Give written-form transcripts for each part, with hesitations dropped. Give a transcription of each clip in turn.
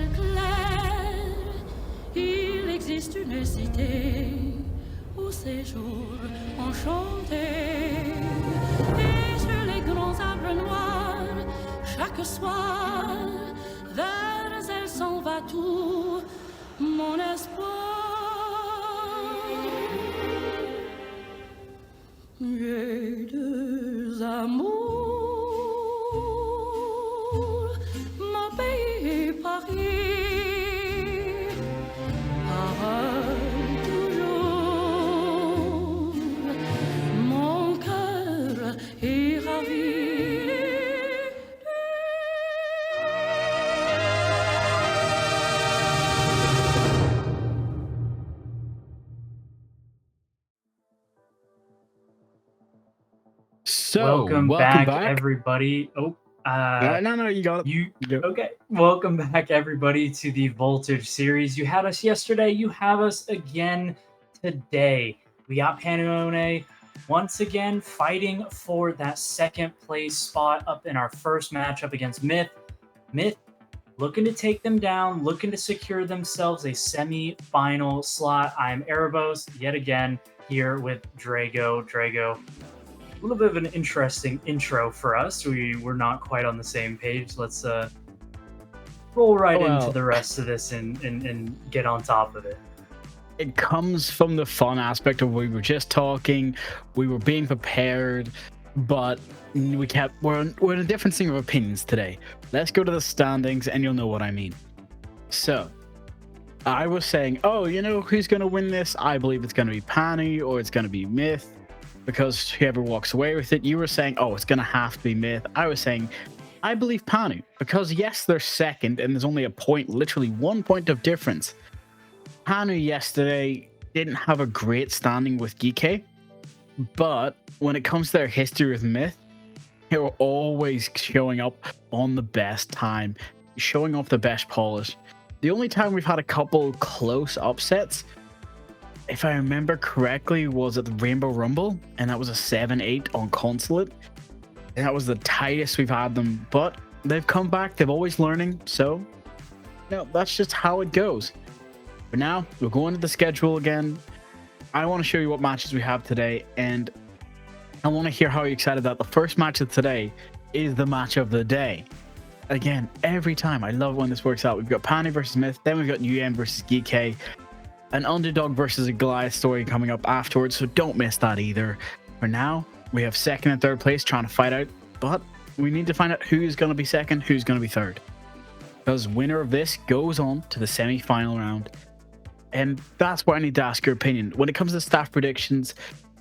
ciel clair, il existe une cité au séjour enchanté. Et sur les grands arbres noirs, chaque soir, vers elle s'en va tout mon espoir. J'ai deux amours, mon pays et Paris, pareil toujours, mon cœur est ravi. So, welcome back, everybody. No, you got it. Okay. Welcome back, everybody, to the Voltage series. You had us yesterday. You have us again today. We got Panone once again fighting for that second place spot up in our first matchup against Myth. Myth looking to take them down, looking to secure themselves a semi-final slot. I'm Erebos yet again here with Drago. Drago, a little bit of an interesting intro for us. We're not quite on the same page. Let's roll right into the rest of this and get on top of it. It comes from the fun aspect of we were just talking, we were being prepared, but we're in a difference of opinions today. Let's go to the standings and you'll know what I mean. So, I was saying, oh, you know who's going to win this? I believe it's going to be Pani or it's going to be Myth, because whoever walks away with it. You were saying, oh, it's going to have to be Myth. I was saying, I believe Panu, because yes, they're second and there's only a point, literally 1 point of difference. Panu yesterday didn't have a great standing with Geeke, but when it comes to their history with Myth, they were always showing up on the best time, showing off the best polish. The only time we've had a couple close upsets, if I remember correctly, was at the Rainbow Rumble, and that was a 7-8 on Consulate. And that was the tightest we've had them, but they've come back. They're always learning, so that's just how it goes. But now, we're going to the schedule again. I want to show you what matches we have today, and I want to hear how you're excited that the first match of today is the match of the day. Again, every time, I love when this works out. We've got Pani versus Myth, then we've got UM versus Geeke, an underdog versus a Goliath story coming up afterwards, so don't miss that either. For now, we have second and third place trying to fight out, but we need to find out who's going to be second, who's going to be third. Because winner of this goes on to the semi-final round. And that's where I need to ask your opinion. When it comes to staff predictions,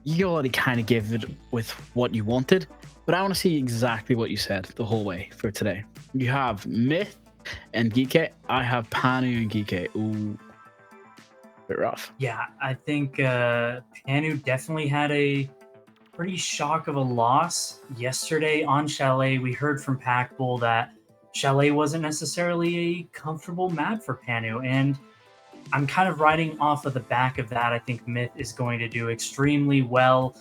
you already kind of gave it with what you wanted, but I want to see exactly what you said the whole way for today. You have Myth and Geeke. I have Panu and Geeke. Ooh, bit rough. Yeah, I think Panu definitely had a pretty shock of a loss yesterday on Chalet. We heard from Packbull that Chalet wasn't necessarily a comfortable map for Panu, and I'm kind of riding off of the back of that. I think Myth is going to do extremely well.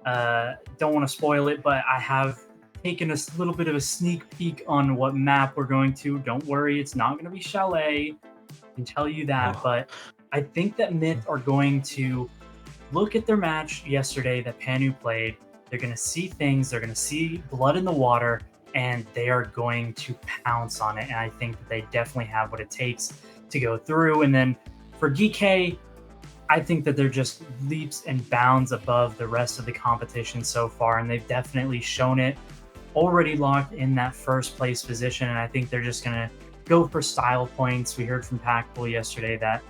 Don't want to spoil it, but I have taken a little bit of a sneak peek on what map we're going to. Don't worry, it's not going to be Chalet. I can tell you that, but I think that Myth are going to look at their match yesterday that Panu played. They're going to see things. They're going to see blood in the water, and they are going to pounce on it. And I think that they definitely have what it takes to go through. And then for Geeke, I think that they're just leaps and bounds above the rest of the competition so far, and they've definitely shown it. Already locked in that first place position, and I think they're just going to go for style points. We heard from Packbull yesterday that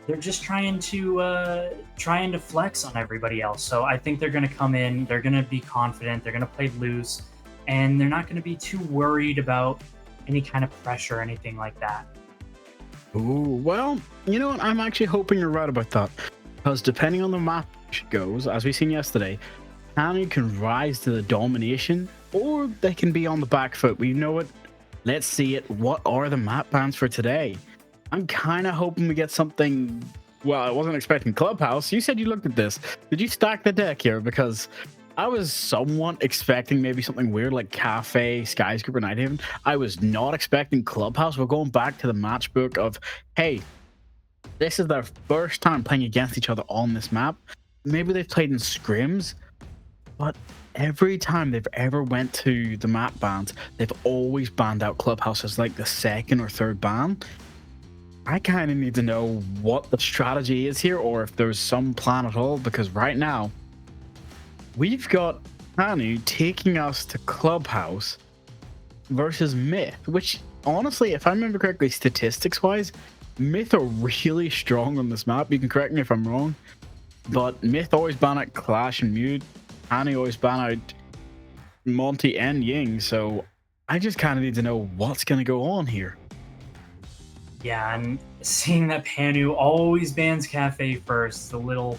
they're just trying to flex on everybody else. So I think they're going to come in, they're going to be confident, they're going to play loose, and they're not going to be too worried about any kind of pressure or anything like that. Ooh, well, you know what? I'm actually hoping you're right about that. Because depending on the map goes, as we seen yesterday, Panu can rise to the domination, or they can be on the back foot. We know it. Let's see it. What are the map bans for today? I'm kind of hoping we get something. Well, I wasn't expecting Clubhouse. You said you looked at this. Did you stack the deck here? Because I was somewhat expecting maybe something weird like Cafe, Skyscraper, Nighthaven. I was not expecting Clubhouse. We're going back to the matchbook of, hey, this is their first time playing against each other on this map. Maybe they've played in scrims, but every time they've ever went to the map bans, they've always banned out Clubhouse as like the second or third ban. I kind of need to know what the strategy is here, or if there's some plan at all, because right now we've got Hanu taking us to Clubhouse versus Myth, which honestly, if I remember correctly, statistics wise, Myth are really strong on this map. You can correct me if I'm wrong, but Myth always ban out Clash and Mute. Hanu always ban out Monty and Ying, so I just kind of need to know what's going to go on here. Yeah, and seeing that Panu always bans Cafe first, a little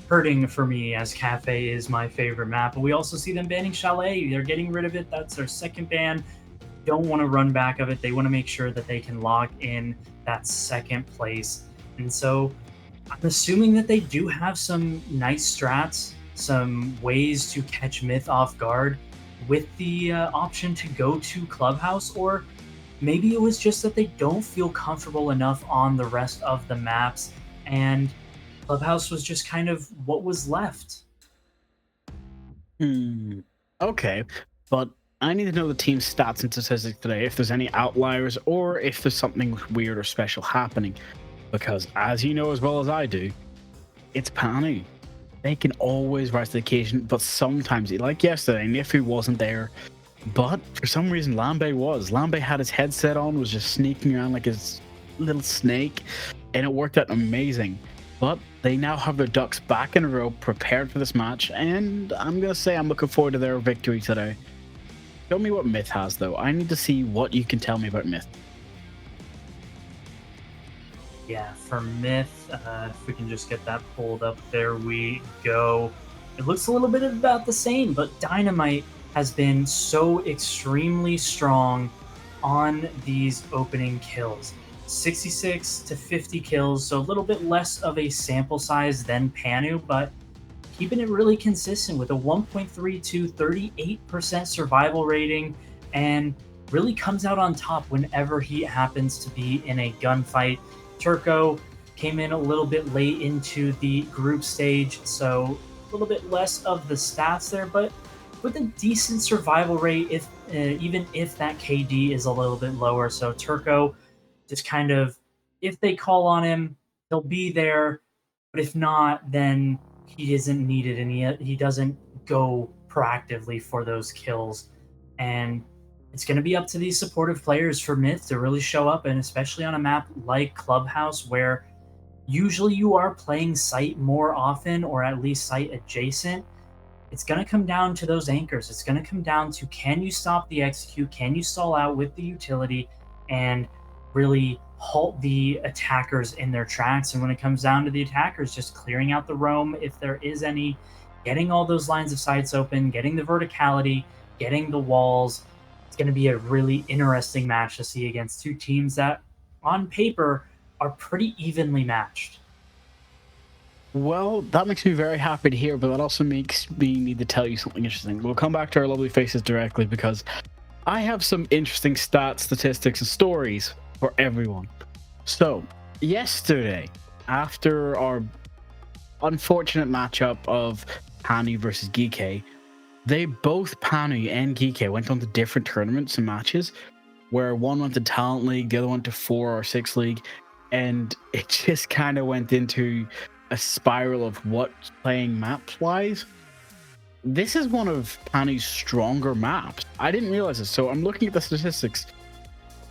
hurting for me, as Cafe is my favorite map. But we also see them banning Chalet. They're getting rid of it. That's their second ban. Don't want to run back of it. They want to make sure that they can lock in that second place. And so I'm assuming that they do have some nice strats, some ways to catch Myth off guard with the option to go to Clubhouse, or maybe it was just that they don't feel comfortable enough on the rest of the maps, and Clubhouse was just kind of what was left. Okay, but I need to know the team's stats and statistics today, if there's any outliers or if there's something weird or special happening. Because as you know as well as I do, it's Panu. They can always rise to the occasion, but sometimes, like yesterday, Nifu wasn't there. But for some reason, Lambe was. Lambe had his headset on, was just sneaking around like his little snake, and it worked out amazing. But they now have their ducks back in a row, prepared for this match, and I'm going to say I'm looking forward to their victory today. Show me what Myth has, though. I need to see what you can tell me about Myth. Yeah, for Myth, if we can just get that pulled up, there we go. It looks a little bit about the same, but Dynamite has been so extremely strong on these opening kills. 66 to 50 kills, so a little bit less of a sample size than Panu, but keeping it really consistent with a 1.32, 38% survival rating, and really comes out on top whenever he happens to be in a gunfight. Turco came in a little bit late into the group stage, so a little bit less of the stats there, but with a decent survival rate, if even if that KD is a little bit lower. So Turco just kind of, if they call on him, he'll be there, but if not, then he isn't needed, and he doesn't go proactively for those kills. And it's going to be up to these supportive players for Myth to really show up, and especially on a map like Clubhouse, where usually you are playing site more often, or at least site adjacent. It's going to come down to those anchors. It's going to come down to, can you stop the execute? Can you stall out with the utility and really halt the attackers in their tracks? And when it comes down to the attackers, just clearing out the roam if there is any, getting all those lines of sights open, getting the verticality, getting the walls. It's going to be a really interesting match to see against two teams that, on paper, are pretty evenly matched. Well, that makes me very happy to hear, but that also makes me need to tell you something interesting. We'll come back to our lovely faces directly, because I have some interesting stats, statistics, and stories for everyone. So, yesterday, after our unfortunate matchup of Panu versus Geeke, they both, Panu and Geeke, went on to different tournaments and matches, where one went to Talent League, the other went to 4 or 6 League, and it just kind of went into a spiral of what's playing maps-wise. This is one of Panu's stronger maps. I didn't realize this, so I'm looking at the statistics.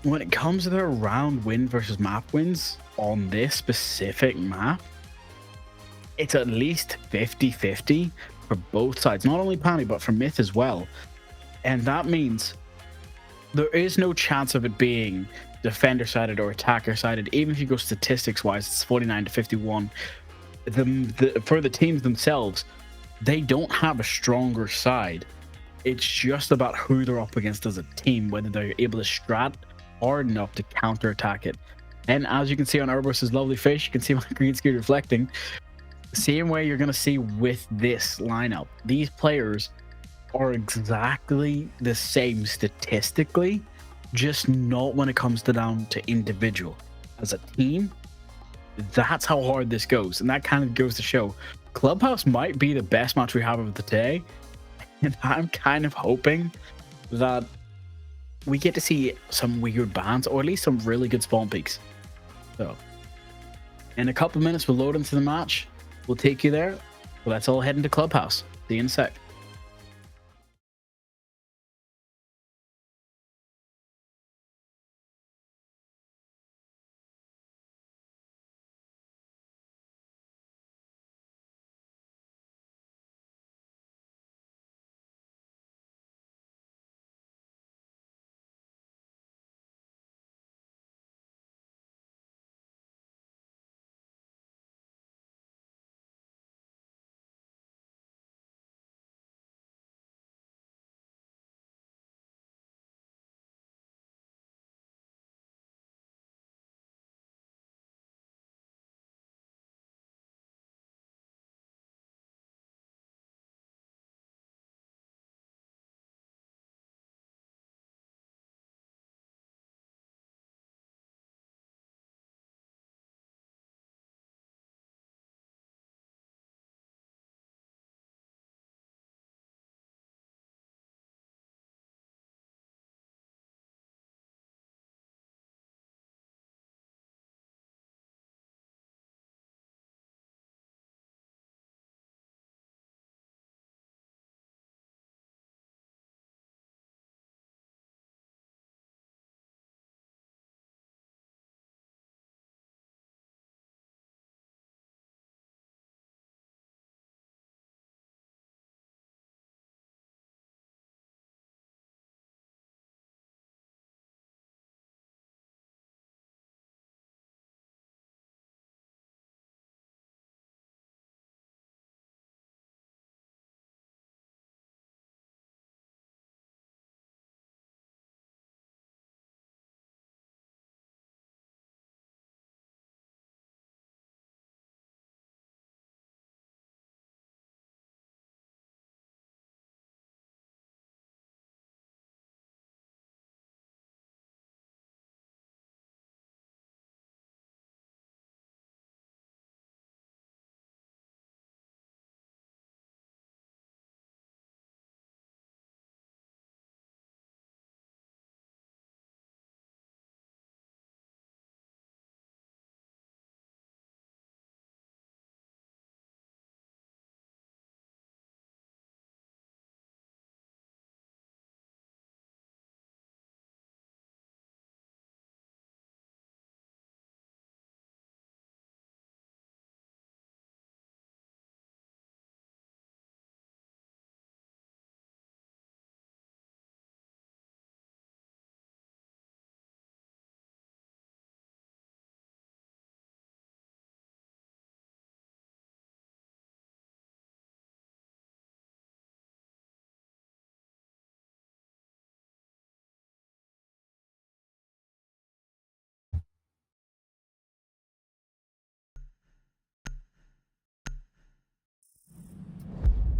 When it comes to their round win versus map wins on this specific map, it's at least 50-50 for both sides. Not only Panu, but for Myth as well. And that means there is no chance of it being defender-sided or attacker-sided. Even if you go statistics-wise, it's 49-51. For the teams themselves, they don't have a stronger side. It's just about who they're up against as a team, whether they're able to strat hard enough to counterattack it. And as you can see on Urbo's lovely face, you can see my green screen reflecting. Same way you're going to see with this lineup. These players are exactly the same statistically, just not when it comes down to individual. As a team, that's how hard this goes. And that kind of goes to show Clubhouse might be the best match we have of the day. And I'm kind of hoping that we get to see some weird bans, or at least some really good spawn peaks. So, in a couple minutes, we'll load into the match. We'll take you there. Well, let's all head into Clubhouse. See you in a sec.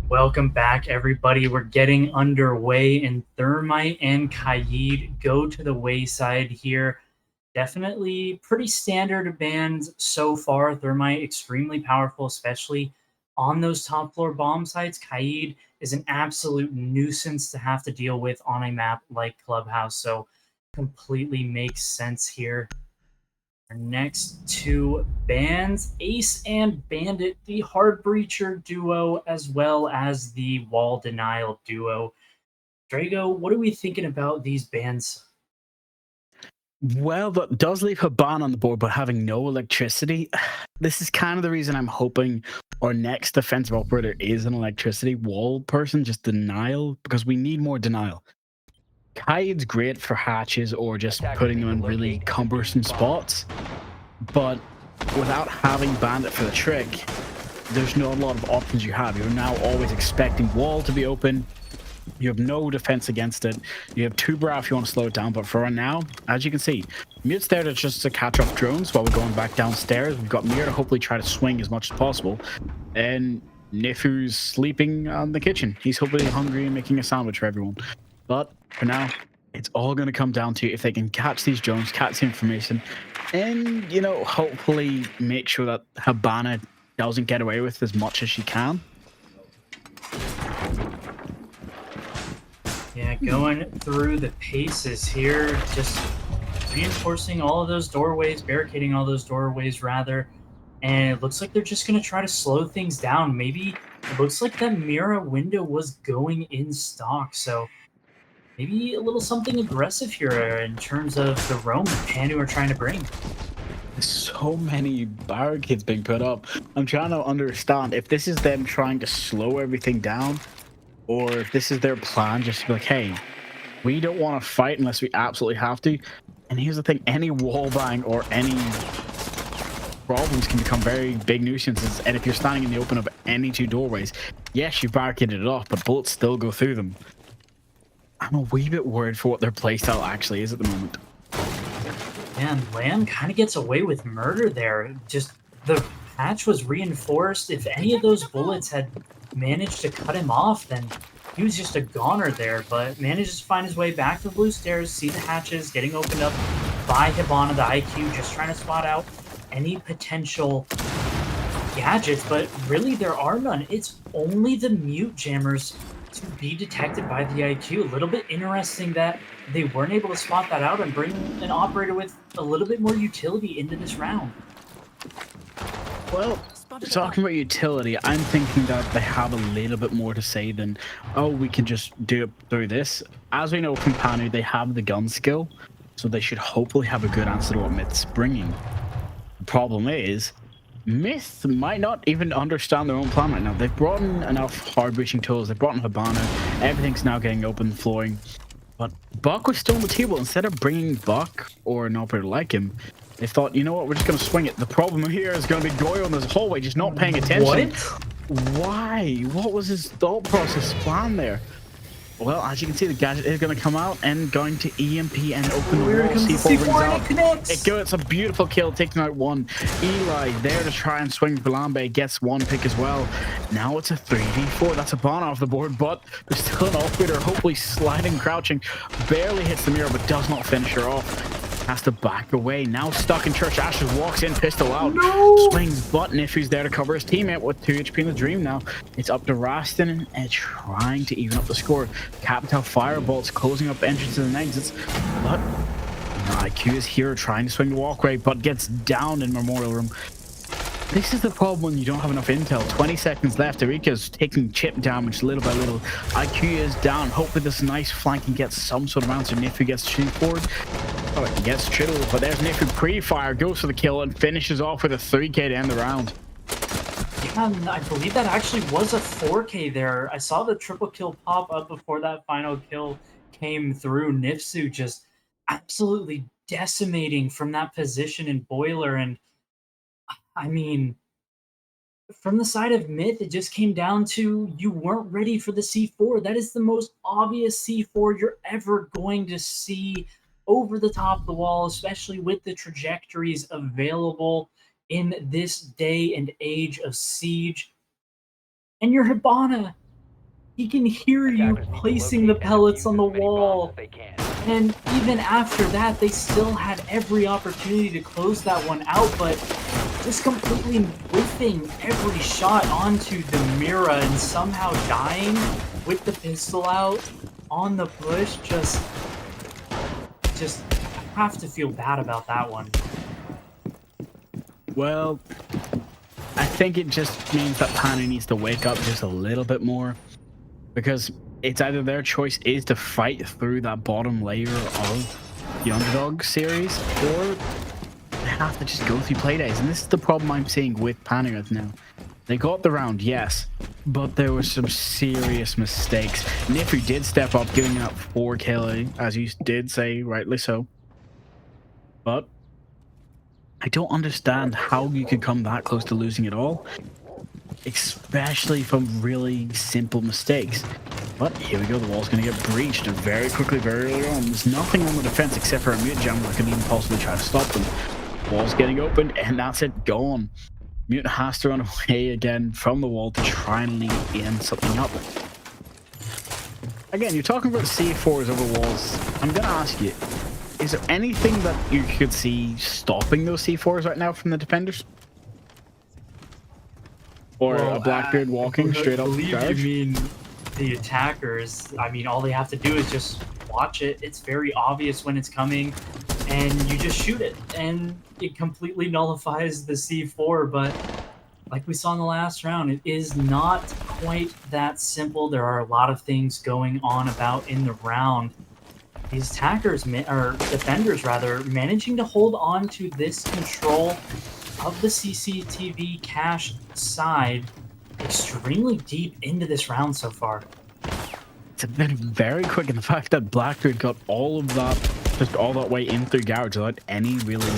Welcome back, everybody. We're getting underway, and Thermite and Kaid go to the wayside here. Definitely pretty standard bands so far. Thermite, extremely powerful, especially on those top floor bomb sites. Kaid is an absolute nuisance to have to deal with on a map like Clubhouse, so completely makes sense here. Our next two bands, Ace and Bandit, the Hard Breacher duo, as well as the Wall Denial duo. Drago, what are we thinking about these bands? Well, that does leave a ban on the board, but having no electricity, this is kind of the reason I'm hoping our next defensive operator is an electricity wall person, just denial, because we need more denial. Kaid's great for hatches or just putting them in really cumbersome spots, but without having Bandit for the trick, there's not a lot of options you have. You're now always expecting wall to be open, You have no defense against it. You have two bra if you want to slow it down, but for right now, as you can see, Mute's there to just to catch off drones while we're going back downstairs. We've got Mir to hopefully try to swing as much as possible. And Nifu's sleeping on the kitchen. He's hopefully hungry and making a sandwich for everyone. But for now, it's all going to come down to if they can catch these drones, catch the information, and, you know, hopefully make sure that Habana doesn't get away with as much as she can. Yeah, going through the paces here, just reinforcing all of those doorways, barricading all those doorways, rather. And it looks like they're just going to try to slow things down. Maybe it looks like that Mira window was going in stock, so maybe a little something aggressive here in terms of the roam that Panu are trying to bring. So many barricades being put up. I'm trying to understand if this is them trying to slow everything down, or if this is their plan just to be like, hey, we don't want to fight unless we absolutely have to. And here's the thing, any wall bang or any problems can become very big nuisances. And if you're standing in the open of any two doorways, yes, you've barricaded it off, but bullets still go through them. I'm a wee bit worried for what their playstyle actually is at the moment. Man, Lamb kind of gets away with murder there. Just the hatch was reinforced. If any of those bullets had managed to cut him off, then he was just a goner there, but manages to find his way back to the blue stairs, see the hatches getting opened up by Hibana, the IQ, just trying to spot out any potential gadgets, but really there are none. It's only the mute jammers to be detected by the IQ. A little bit interesting that they weren't able to spot that out and bring an operator with a little bit more utility into this round. Well, talking about utility, I'm thinking that they have a little bit more to say than, oh, we can just do it through this. As we know from Panu, they have the gun skill, so they should hopefully have a good answer to what Myth's bringing. The problem is, Myth might not even understand their own plan right now. They've brought in enough hard-breaching tools, they've brought in Habana, everything's now getting open, flooring. But Buck was still on the table. Instead of bringing Buck or an operator like him, they thought, you know what, we're just going to swing it. The problem here is going to be Goyo in this hallway just not paying attention. What? Why? What was his thought process plan there? Well, as you can see, the gadget is going to come out and going to EMP and open the wall. C4 and it connects. It goes. It's a beautiful kill, taking out one. Eli there to try and swing Balambe, gets one pick as well. Now it's a 3v4. That's a Bon off the board, but there's still an operator, hopefully sliding, crouching. Barely hits the mirror, but does not finish her off. Has to back away. Now stuck in church. Ashes walks in, pistol out. No! Swings button if he's there to cover his teammate with 2 HP in the dream now. It's up to Rastin and trying to even up the score. Capital firebolts closing up entrances and exits. But IQ is here trying to swing the walkway, but gets down in Memorial Room. This is the problem when you don't have enough intel. 20 seconds left. Erika's taking chip damage little by little. IQ is down. Hopefully this nice flanking gets some sort of answer. Nifu gets shooting forward. Oh, he gets Triddle, but there's Nifu pre-fire, goes for the kill, and finishes off with a 3k to end the round. Yeah, I believe that actually was a 4k there. I saw the triple kill pop up before that final kill came through. Nifsu just absolutely decimating from that position in Boiler, and I mean, from the side of Myth, it just came down to you weren't ready for the C4. That is the most obvious C4 you're ever going to see over the top of the wall, especially with the trajectories available in this day and age of Siege. And your Hibana, he can hear you placing the pellets on the wall. And even after that, they still had every opportunity to close that one out, but just completely whiffing every shot onto the Mira and somehow dying with the pistol out on the push. Just have to feel bad about that one. Well, I think it just means that Panu needs to wake up just a little bit more, because it's either their choice is to fight through that bottom layer of the Underdog series, or they have to just go through playdays. And this is the problem I'm seeing with Panu right now. They got the round, yes, but there were some serious mistakes. Nifu did step up, giving out 4 kills, as you did say, rightly so. But I don't understand how you could come that close to losing it all, especially from really simple mistakes. But here we go, the wall's going to get breached and very quickly, very early on. There's nothing on the defense except for a Mute Jam that can even possibly try to stop them. Wall's getting opened, and that's it, gone. Mute has to run away again from the wall to try and end something up. Again, you're talking about C4s over walls. I'm going to ask you, is there anything that you could see stopping those C4s right now from the defenders? Or a Blackbeard walking straight up the garage? You mean the attackers? I mean, all they have to do is just watch it. It's very obvious when it's coming, and you just shoot it, and it completely nullifies the C4. But like we saw in the last round, it is not quite that simple. There are a lot of things going on about in the round. These attackers, or defenders rather, managing to hold on to this control of the CCTV cache side extremely deep into this round so far. It's been very quick, and the fact that Blackbeard got all of that, just all that way in through garage without any really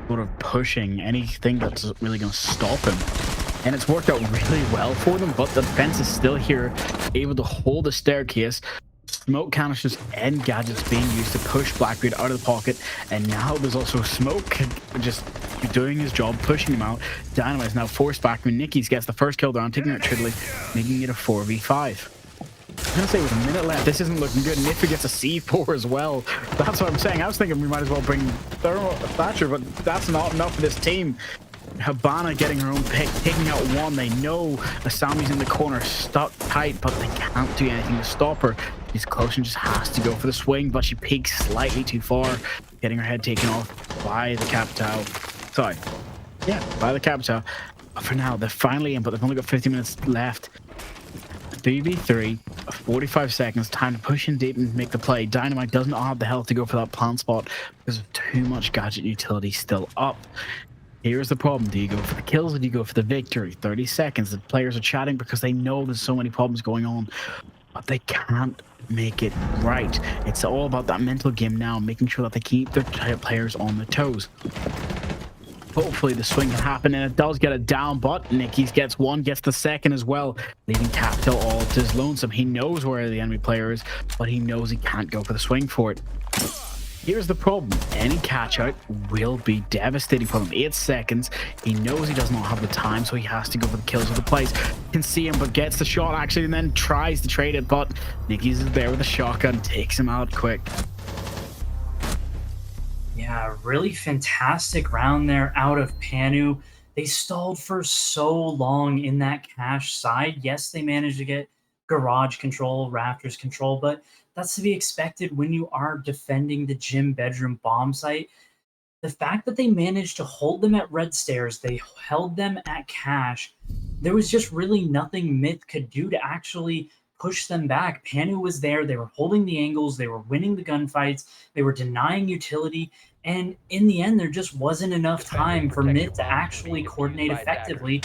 sort of pushing, anything that's really going to stop him. And it's worked out really well for them, but the defense is still here, able to hold the staircase. Smoke canisters and gadgets being used to push Blackbeard out of the pocket, and now there's also Smoke just doing his job, pushing him out. Dynamite is now forced back when Nicky's gets the first kill down, taking out Tridley, making it a 4v5. I'm gonna say with a minute left, this isn't looking good. Nifty gets a C4 as well. That's what I'm saying. I was thinking we might as well bring Thatcher, but that's not enough for this team. Habana getting her own pick, taking out one. They know Asami's in the corner, stuck tight, but they can't do anything to stop her. She's close and just has to go for the swing, but she peeks slightly too far, getting her head taken off by the Capitao. Sorry. Yeah, by the Capitao. For now, they're finally in, but they've only got 50 minutes left. 3v3, 45 seconds, time to push in deep and make the play. Dynamite does not have the health to go for that plant spot because of too much gadget utility still up. Here's the problem. Do you go for the kills or do you go for the victory? 30 seconds. The players are chatting because they know there's so many problems going on, but they can't make it right. It's all about that mental game now, making sure that they keep their players on their toes. Hopefully the swing can happen, and it does get it down, but Nicky's gets one, gets the second as well, leaving Capital all to his lonesome. He knows where the enemy player is, but he knows he can't go for the swing for it. Here's the problem. Any catch out will be devastating for him. 8 seconds. He knows he does not have the time, so he has to go for the kills of the plays. Can see him, but gets the shot actually, and then tries to trade it, but Nicky's there with a shotgun, takes him out quick. Yeah, really fantastic round there out of Panu. They stalled for so long in that cache side. Yes, they managed to get garage control, rafters control, but that's to be expected when you are defending the gym bedroom bomb site. The fact that they managed to hold them at red stairs, they held them at cache, there was just really nothing Myth could do to actually push them back. Panu was there, they were holding the angles, they were winning the gunfights, they were denying utility, and in the end there just wasn't enough time for Myth to actually coordinate effectively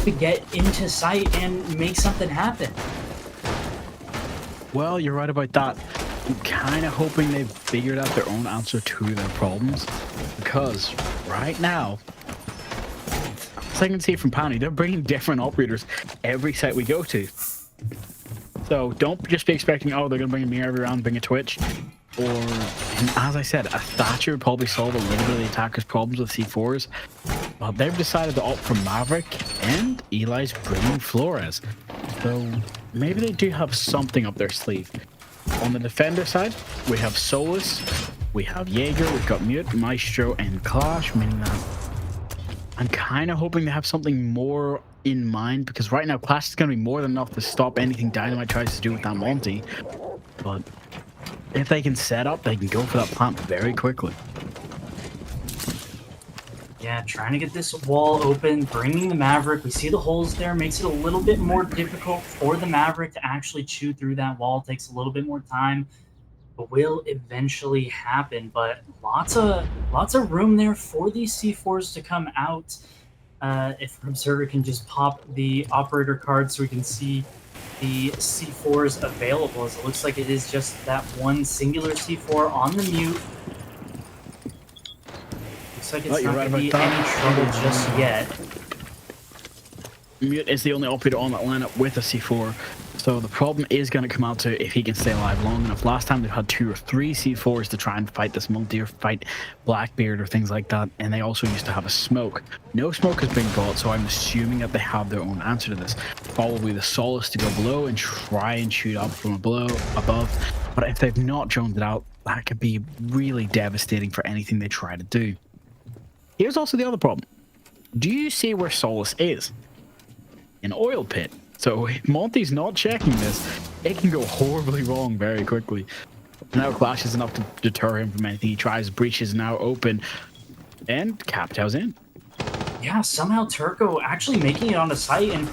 to get into sight and make something happen. Well, you're right about that. I'm kind of hoping they've figured out their own answer to their problems, because right now, as I can see from Panu, they're bringing different operators every site we go to. So don't just be expecting, oh, they're going to bring a mirror every round, bring a Twitch. Or, and as I said, a Thatcher would probably solve a little bit of the attacker's problems with C4s. But they've decided to opt for Maverick, and Eli's bringing Flores. So maybe they do have something up their sleeve. On the defender side, we have Solus, we have Jaeger, we've got Mute, Maestro, and Clash, meaning that I'm kind of hoping they have something more in mind, because right now Clash is going to be more than enough to stop anything Dynamite tries to do with that Monty. But if they can set up, they can go for that plant very quickly. Yeah, trying to get this wall open, bringing the Maverick. We see the holes there, makes it a little bit more difficult for the Maverick to actually chew through that wall. It takes a little bit more time, but will eventually happen. But lots of room there for these C4s to come out. If Observer can just pop the operator card so we can see the C4s available, as it looks like it is just that one singular C4 on the Mute. Looks like it's not going to be any trouble just yet. Mute is the only operator on that lineup with a C4. So the problem is going to come out to if he can stay alive long enough. Last time they've had 2 or 3 C4s to try and fight this multi or fight Blackbeard or things like that. And they also used to have a smoke. No smoke has been brought, so I'm assuming that they have their own answer to this. Probably the Solace to go below and try and shoot up from above. But if they've not droned it out, that could be really devastating for anything they try to do. Here's also the other problem. Do you see where Solace is? An oil pit. So if Monty's not checking this, it can go horribly wrong very quickly. Now Clash is enough to deter him from anything. He tries, breach is now open, and Capitow's in. Yeah, somehow Turco actually making it onto site, and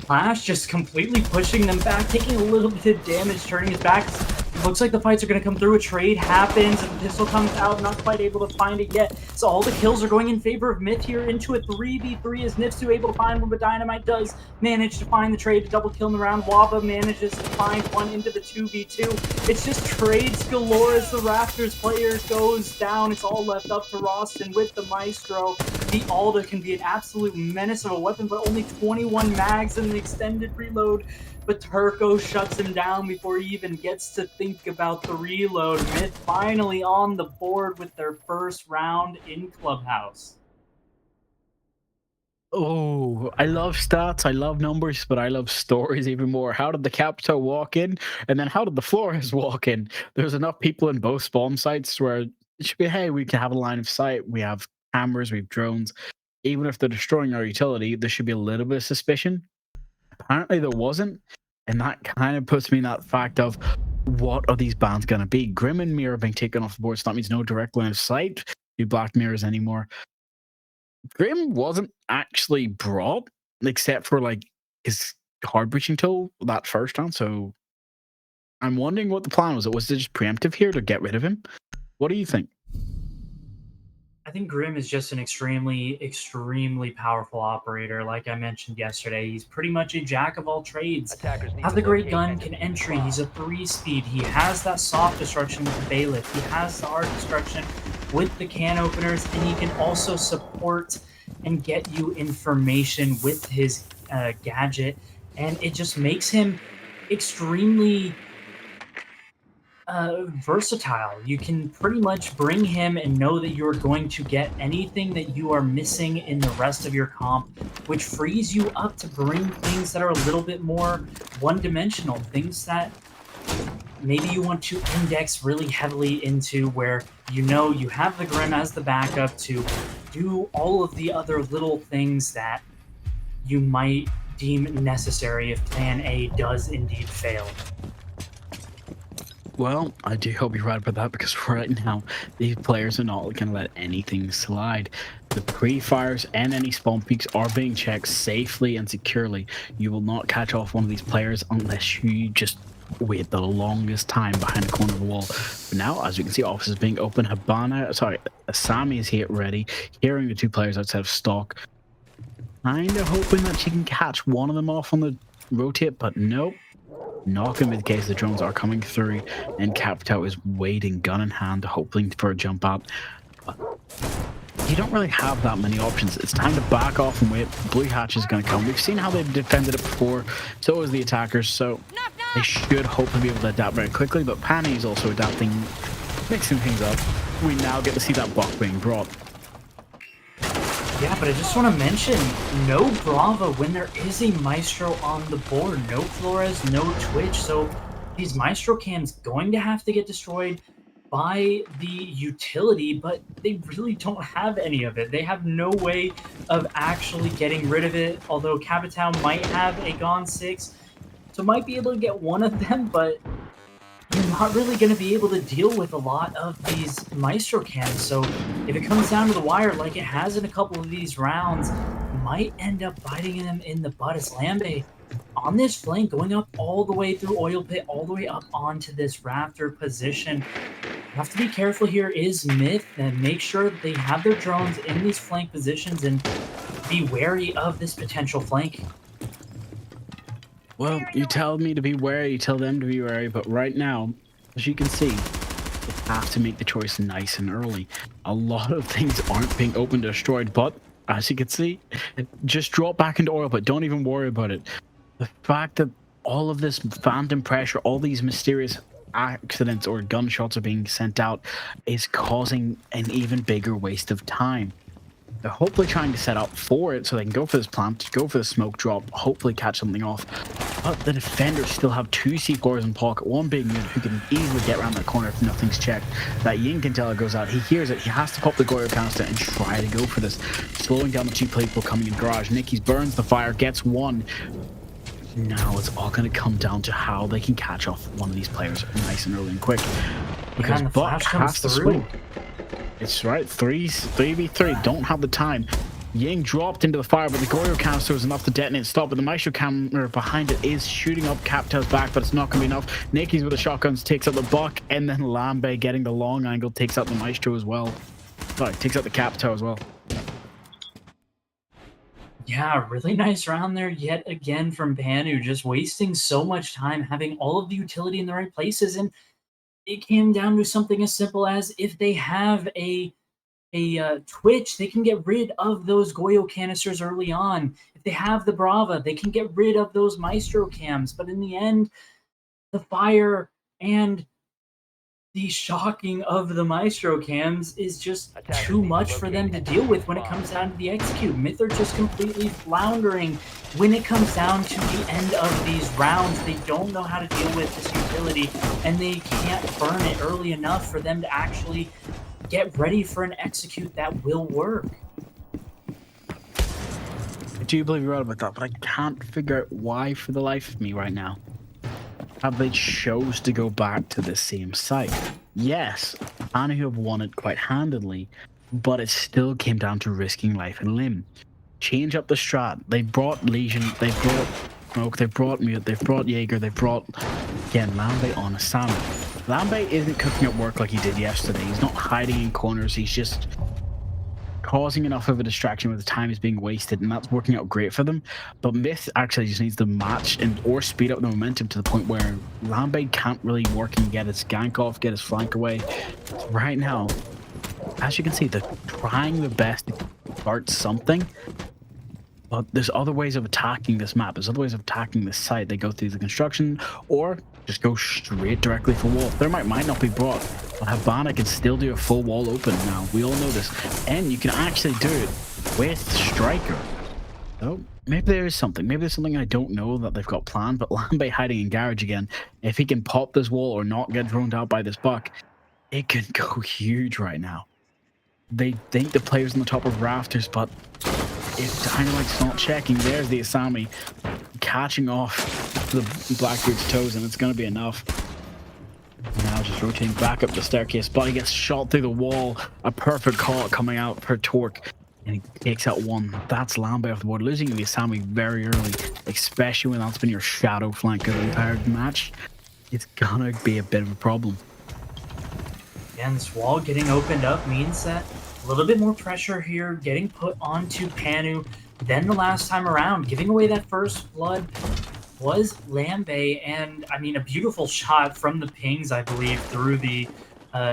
Clash just completely pushing them back, taking a little bit of damage, turning his back. Looks like the fights are going to come through. A trade happens, and the pistol comes out, not quite able to find it yet. So all the kills are going in favor of Myth here into a 3v3 as Nipsu able to find one, but Dynamite does manage to find the trade to double kill in the round. Waba manages to find one into the 2v2. It's just trades galore as the Raptors player goes down. It's all left up to Roston with the Maestro. The Alda can be an absolute menace of a weapon, but only 21 mags in the extended reload. But Turco shuts him down before he even gets to think about the reload. Myth finally on the board with their first round in Clubhouse. Oh, I love stats, I love numbers, but I love stories even more. How did the Capito walk in? And then how did the Flores walk in? There's enough people in both spawn sites where it should be, hey, we can have a line of sight. We have cameras, we have drones. Even if they're destroying our utility, there should be a little bit of suspicion. Apparently there wasn't. And that kind of puts me in that fact of what are these bans going to be? Grim and Mirror being taken off the board, so that means no direct line of sight to Black Mirrors anymore. Grim wasn't actually brought, except for like his hard breaching tool that first round. So I'm wondering what the plan was. Was it just preemptive here to get rid of him? What do you think? I think Grim is just an extremely, extremely powerful operator. Like I mentioned yesterday, he's pretty much a jack of all trades. Has the great gun, can entry. He's a 3-speed. He has that soft destruction with the bailiff. He has the hard destruction with the can openers, and he can also support and get you information with his gadget. And it just makes him extremely versatile. You can pretty much bring him and know that you're going to get anything that you are missing in the rest of your comp, which frees you up to bring things that are a little bit more one-dimensional, things that maybe you want to index really heavily into, where you know you have the Grim as the backup to do all of the other little things that you might deem necessary if plan A does indeed fail. Well, I do hope you're right about that, because right now these players are not going to let anything slide. The pre-fires and any spawn peaks are being checked safely and securely. You will not catch off one of these players unless you just wait the longest time behind the corner of the wall. But now, as you can see, offices being open. Asami is here ready, hearing the 2 players outside of stock. Kind of hoping that she can catch one of them off on the rotate, but nope. Not going to be the case. The drones are coming through, and Capito is waiting, gun in hand, hoping for a jump out. But you don't really have that many options. It's time to back off and wait. Blue Hatch is going to come. We've seen how they've defended it before. So is the attackers. So they should hopefully be able to adapt very quickly. But Panny is also adapting, mixing things up. We now get to see that buck being brought. Yeah, but I just want to mention, no Brava when there is a Maestro on the board. No Flores, no Twitch. So these Maestro cams going to have to get destroyed by the utility, but they really don't have any of it. They have no way of actually getting rid of it, although Capitown might have a Gone 6, so might be able to get one of them, but you're not really going to be able to deal with a lot of these Maestro cams. So if it comes down to the wire, like it has in a couple of these rounds, might end up biting them in the butt as Lambe on this flank, going up all the way through Oil Pit, all the way up onto this Raptor position. You have to be careful here is Myth, and make sure that they have their drones in these flank positions and be wary of this potential flank. Well, you tell me to be wary, you tell them to be wary, but right now, as you can see, you have to make the choice nice and early. A lot of things aren't being opened or destroyed, but as you can see, just drop back into oil, but don't even worry about it. The fact that all of this phantom pressure, all these mysterious accidents or gunshots are being sent out is causing an even bigger waste of time. They're hopefully trying to set up for it so they can go for this plant, go for the smoke drop, hopefully catch something off. But the defenders still have 2 C4s in pocket, one being Moon who can easily get around that corner if nothing's checked. That Yin can tell it goes out. He hears it. He has to pop the Goyo canister and try to go for this. Slowing down the 2 people coming in garage. Nicky's burns the fire, gets one. Now it's all going to come down to how they can catch off one of these players nice and early and quick. Because Buck has to swing. It's right, 3v3, don't have the time. Ying dropped into the fire, but the Goyo canister was enough to detonate and stop. But the Maestro camera behind it is shooting up Captel's back, but it's not going to be enough. Nikki's with the shotguns takes out the Buck, and then Lambe getting the long angle takes out the Maestro as well. Sorry, takes out the Captel as well. Yeah, really nice round there yet again from Panu, just wasting so much time, having all of the utility in the right places. And it came down to something as simple as if they have a Twitch, they can get rid of those Goyo canisters early on. If they have the Brava, they can get rid of those Maestro cams. But in the end, the fire and the shocking of the Maestro cams is just too much for them to deal with when it comes down to the execute. Myth are just completely floundering when it comes down to the end of these rounds. They don't know how to deal with this utility, and they can't burn it early enough for them to actually get ready for an execute that will work. I do believe you're right about that, but I can't figure out why for the life of me right now have they chose to go back to the same site. Yes, Panu have won it quite handily, but it still came down to risking life and limb. Change up the strat. They brought Legion, they brought Smoke, they brought Mute, they've brought Jaeger, they brought, again, Lambe on Asami. Lambe isn't cooking up work like he did yesterday. He's not hiding in corners, he's just causing enough of a distraction where the time is being wasted, and that's working out great for them. But Myth actually just needs to match and or speed up the momentum to the point where Lambe can't really work and get his gank off, get his flank away. Right now, as you can see, they're trying their best to start something, but there's other ways of attacking this map. There's other ways of attacking this site. They go through the construction or just go straight directly for wall. Thermite might not be brought, but Havana can still do a full wall open now. We all know this. And you can actually do it with Striker. So maybe there is something. Maybe there's something I don't know that they've got planned, but Lambe hiding in garage again. If he can pop this wall or not get droned out by this Buck, it can go huge right now. They think the player's on the top of rafters, but if Dynamite's not checking, there's the Asami catching off the Blackbeard's toes, and it's going to be enough. Now just rotating back up the staircase, but he gets shot through the wall. A perfect call coming out per torque, and he takes out one. That's Lambe off the board, losing the Asami very early, especially when that's been your shadow flank of the entire match. It's gonna be a bit of a problem. And this wall getting opened up means that a little bit more pressure here getting put onto Panu than the last time around. Giving away that first blood was Lambe, and I mean, a beautiful shot from the pings, I believe, through the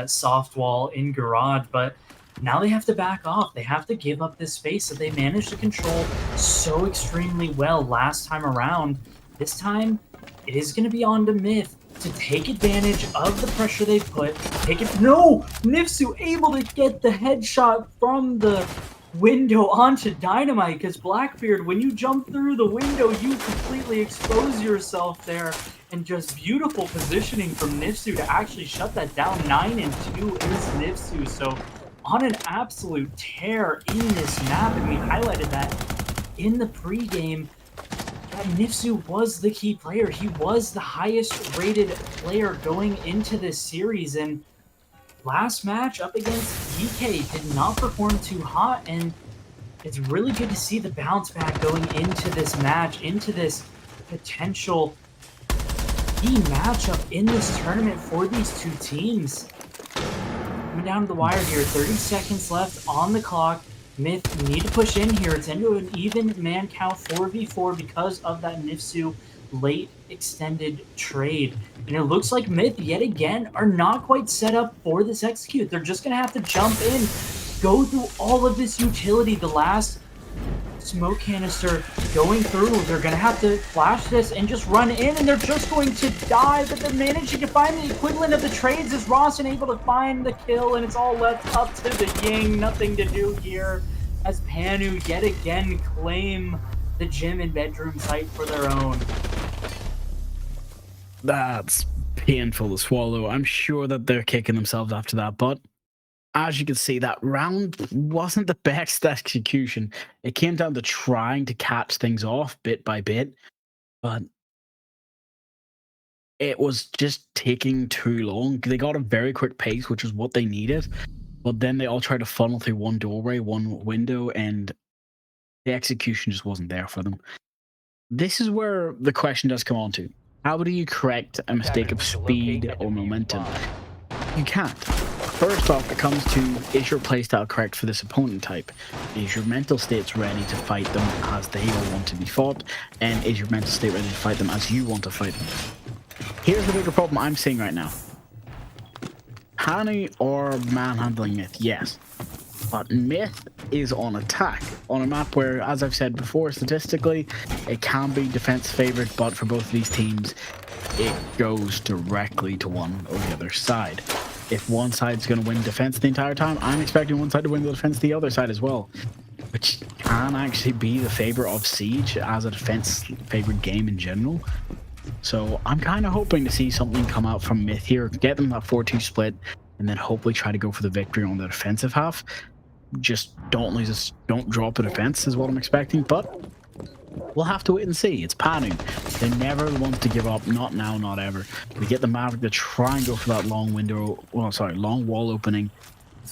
soft wall in garage, but now they have to back off. They have to give up this space that they managed to control so extremely well last time around. This time, it is going to be on to Myth to take advantage of the pressure they put. No! Nifsu able to get the headshot from the window onto Dynamite, because Blackbeard, when you jump through the window, you completely expose yourself there. And just beautiful positioning from Nifsu to actually shut that down. 9-2 is Nifsu. So on an absolute tear in this map, and we highlighted that in the pregame, that Nifsu was the key player. He was the highest rated player going into this series, and last match up against DK did not perform too hot, and it's really good to see the bounce back going into this match, into this potential key matchup in this tournament for these two teams. Coming down to the wire here, 30 seconds left on the clock. Myth need to push in here. It's into an even man count 4v4 because of that Nifsu late extended trade. And it looks like Myth, yet again, are not quite set up for this execute. They're just going to have to jump in, go through all of this utility. The last smoke canister going through. They're going to have to flash this and just run in, and they're just going to die, but they're managing to find the equivalent of the trades as Ross and able to find the kill, and it's all left up to the Ying. Nothing to do here as Panu yet again claim the gym and bedroom site for their own. That's painful to swallow. I'm sure that they're kicking themselves after that, but as you can see, that round wasn't the best execution. It came down to trying to catch things off bit by bit, but it was just taking too long. They got a very quick pace, which is what they needed, but then they all tried to funnel through one doorway, one window, and the execution just wasn't there for them. This is where the question does come on to. How do you correct a mistake of speed or momentum? You can't. First off, it comes to, is your playstyle correct for this opponent type? Is your mental state ready to fight them as they all want to be fought? And is your mental state ready to fight them as you want to fight them? Here's the bigger problem I'm seeing right now. Hani are manhandling Myth, yes. But Myth is on attack on a map where, as I've said before, statistically, it can be defense favored, but for both of these teams, it goes directly to one or the other side. If one side's going to win defense the entire time, I'm expecting one side to win the defense the other side as well, which can actually be the favor of Siege as a defense favored game in general. So I'm kind of hoping to see something come out from Myth here, get them that 4-2 split, and then hopefully try to go for the victory on the defensive half. Just don't drop a defense is what I'm expecting, but we'll have to wait and see. It's Panu. They never want to give up, not now, not ever. We get the Maverick to try and go for that long window, long wall opening,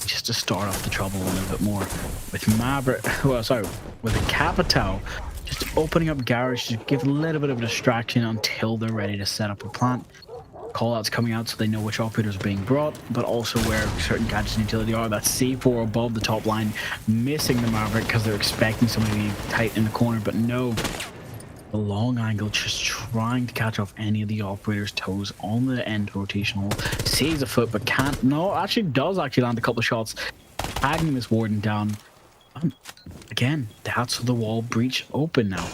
just to start off the trouble a little bit more. With Maverick, with the Capital, just opening up Garage to give a little bit of a distraction until they're ready to set up a plant. Callouts coming out so they know which operators are being brought, but also where certain gadgets and utility are. That's C4 above the top line, missing the Maverick because they're expecting somebody to be tight in the corner, but no. The long angle just trying to catch off any of the operators' toes on the end rotational. Sees a foot, but can't. No, actually does land a couple of shots, tagging this Warden down. Again, that's the wall breach open now.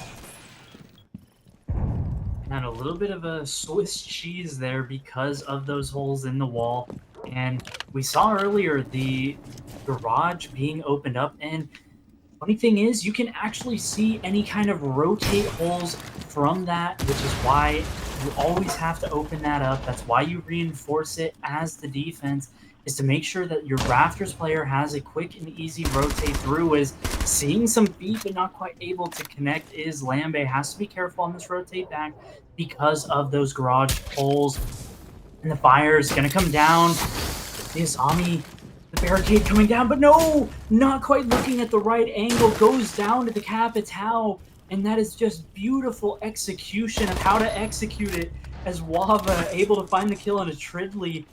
And a little bit of a Swiss cheese there because of those holes in the wall. And we saw earlier the garage being opened up, and funny thing is you can actually see any kind of rotate holes from that, which is why you always have to open that up. That's why you reinforce it as the defense, is to make sure that your Rafters player has a quick and easy rotate through. Is seeing some feet but not quite able to connect is Lambe. Has to be careful on this rotate back because of those garage holes. And the fire is going to come down. The Azami, the barricade coming down, but no, not quite looking at the right angle, goes down to the Capital. And that is just beautiful execution of how to execute it, as Wava able to find the kill on a Tridley.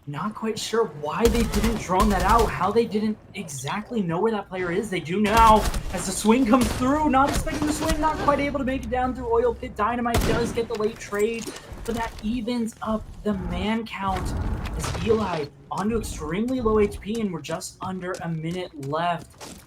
Not quite sure why they didn't drone that out, how they didn't exactly know where that player is. They do now as the swing comes through. Not expecting the swing, not quite able to make it down through Oil Pit. Dynamite does get the late trade, but that evens up the man count as Eli onto extremely low HP, and we're just under a minute left.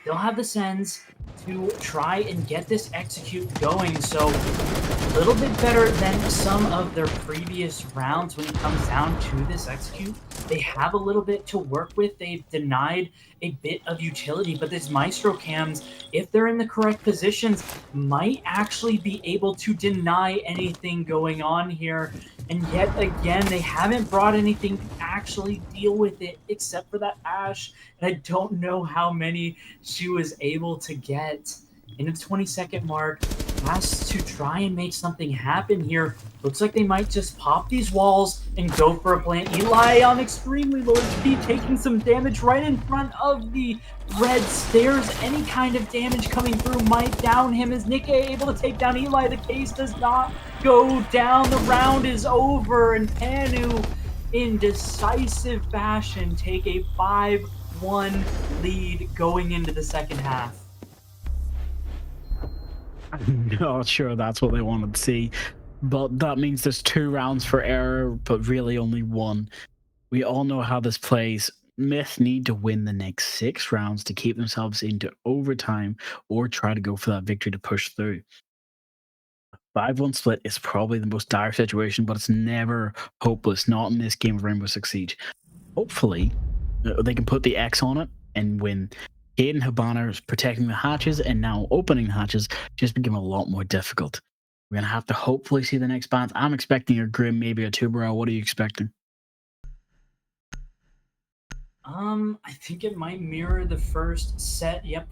Still have the sends to try and get this execute going, so a little bit better than some of their previous rounds when it comes down to this execute. They have a little bit to work with. They've denied a bit of utility, but these Maestro cams, if they're in the correct positions, might actually be able to deny anything going on here. And yet again, they haven't brought anything to actually deal with it except for that Ash. And I don't know how many she was able to get. In the 20-second mark, has to try and make something happen here. Looks like they might just pop these walls and go for a plant. Eli on extremely low HP, taking some damage right in front of the red stairs. Any kind of damage coming through might down him. Is Nick able to take down Eli? The case does not go down. The round is over, and Panu, in decisive fashion, take a 5-1 lead going into the second half. I'm not sure that's what they wanted to see, but that means there's 2 rounds for error, but really only 1. We all know how this plays. Myth need to win the next 6 rounds to keep themselves into overtime or try to go for that victory to push through. 5-1 split is probably the most dire situation, but it's never hopeless, not in this game of Rainbow Six Siege. Hopefully, they can put the X on it and win. Cade and Habana is protecting the hatches and now opening the hatches just become a lot more difficult. We're going to have to hopefully see the next bans. I'm expecting a Grim, maybe a Tuberel. What are you expecting? I think it might mirror the first set. Yep,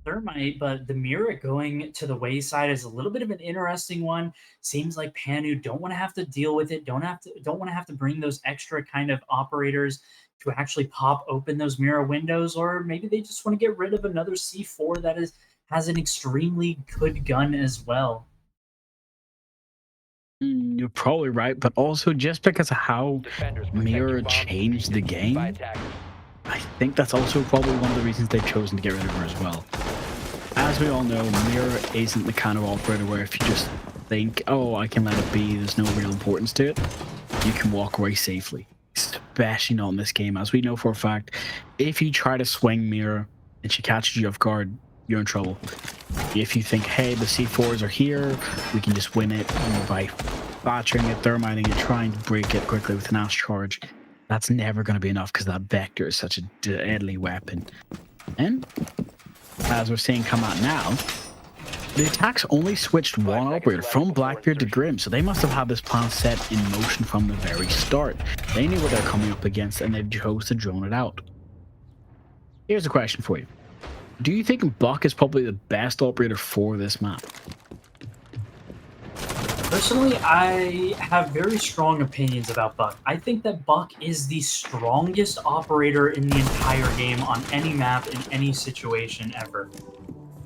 Thermite, but the mirror going to the wayside is a little bit of an interesting one. Seems like Panu don't want to have to deal with it. Don't want to have to bring those extra kind of operators to actually pop open those mirror windows, or maybe they just want to get rid of another C4 that has an extremely good gun as well. You're probably right, but also just because of how Mirror changed the game, I think that's also probably one of the reasons they've chosen to get rid of her as well. As we all know, Mirror isn't the kind of operator where if you just think, oh, I can let it be, there's no real importance to it, you can walk away safely. Especially not in this game. As we know for a fact, if you try to swing Mirror and she catches you off guard, you're in trouble. If you think, hey, the C4s are here, we can just win it by batchering it, thermiting it, trying to break it quickly with an Ash charge, that's never going to be enough because that Vector is such a deadly weapon. And as we're seeing come out now, the attacks only switched one operator from Blackbeard to Grim, so they must have had this plan set in motion from the very start. They knew what they're coming up against and they chose to drone it out. Here's a question for you. Do you think Buck is probably the best operator for this map? Personally, I have very strong opinions about Buck. I think that Buck is the strongest operator in the entire game on any map in any situation ever.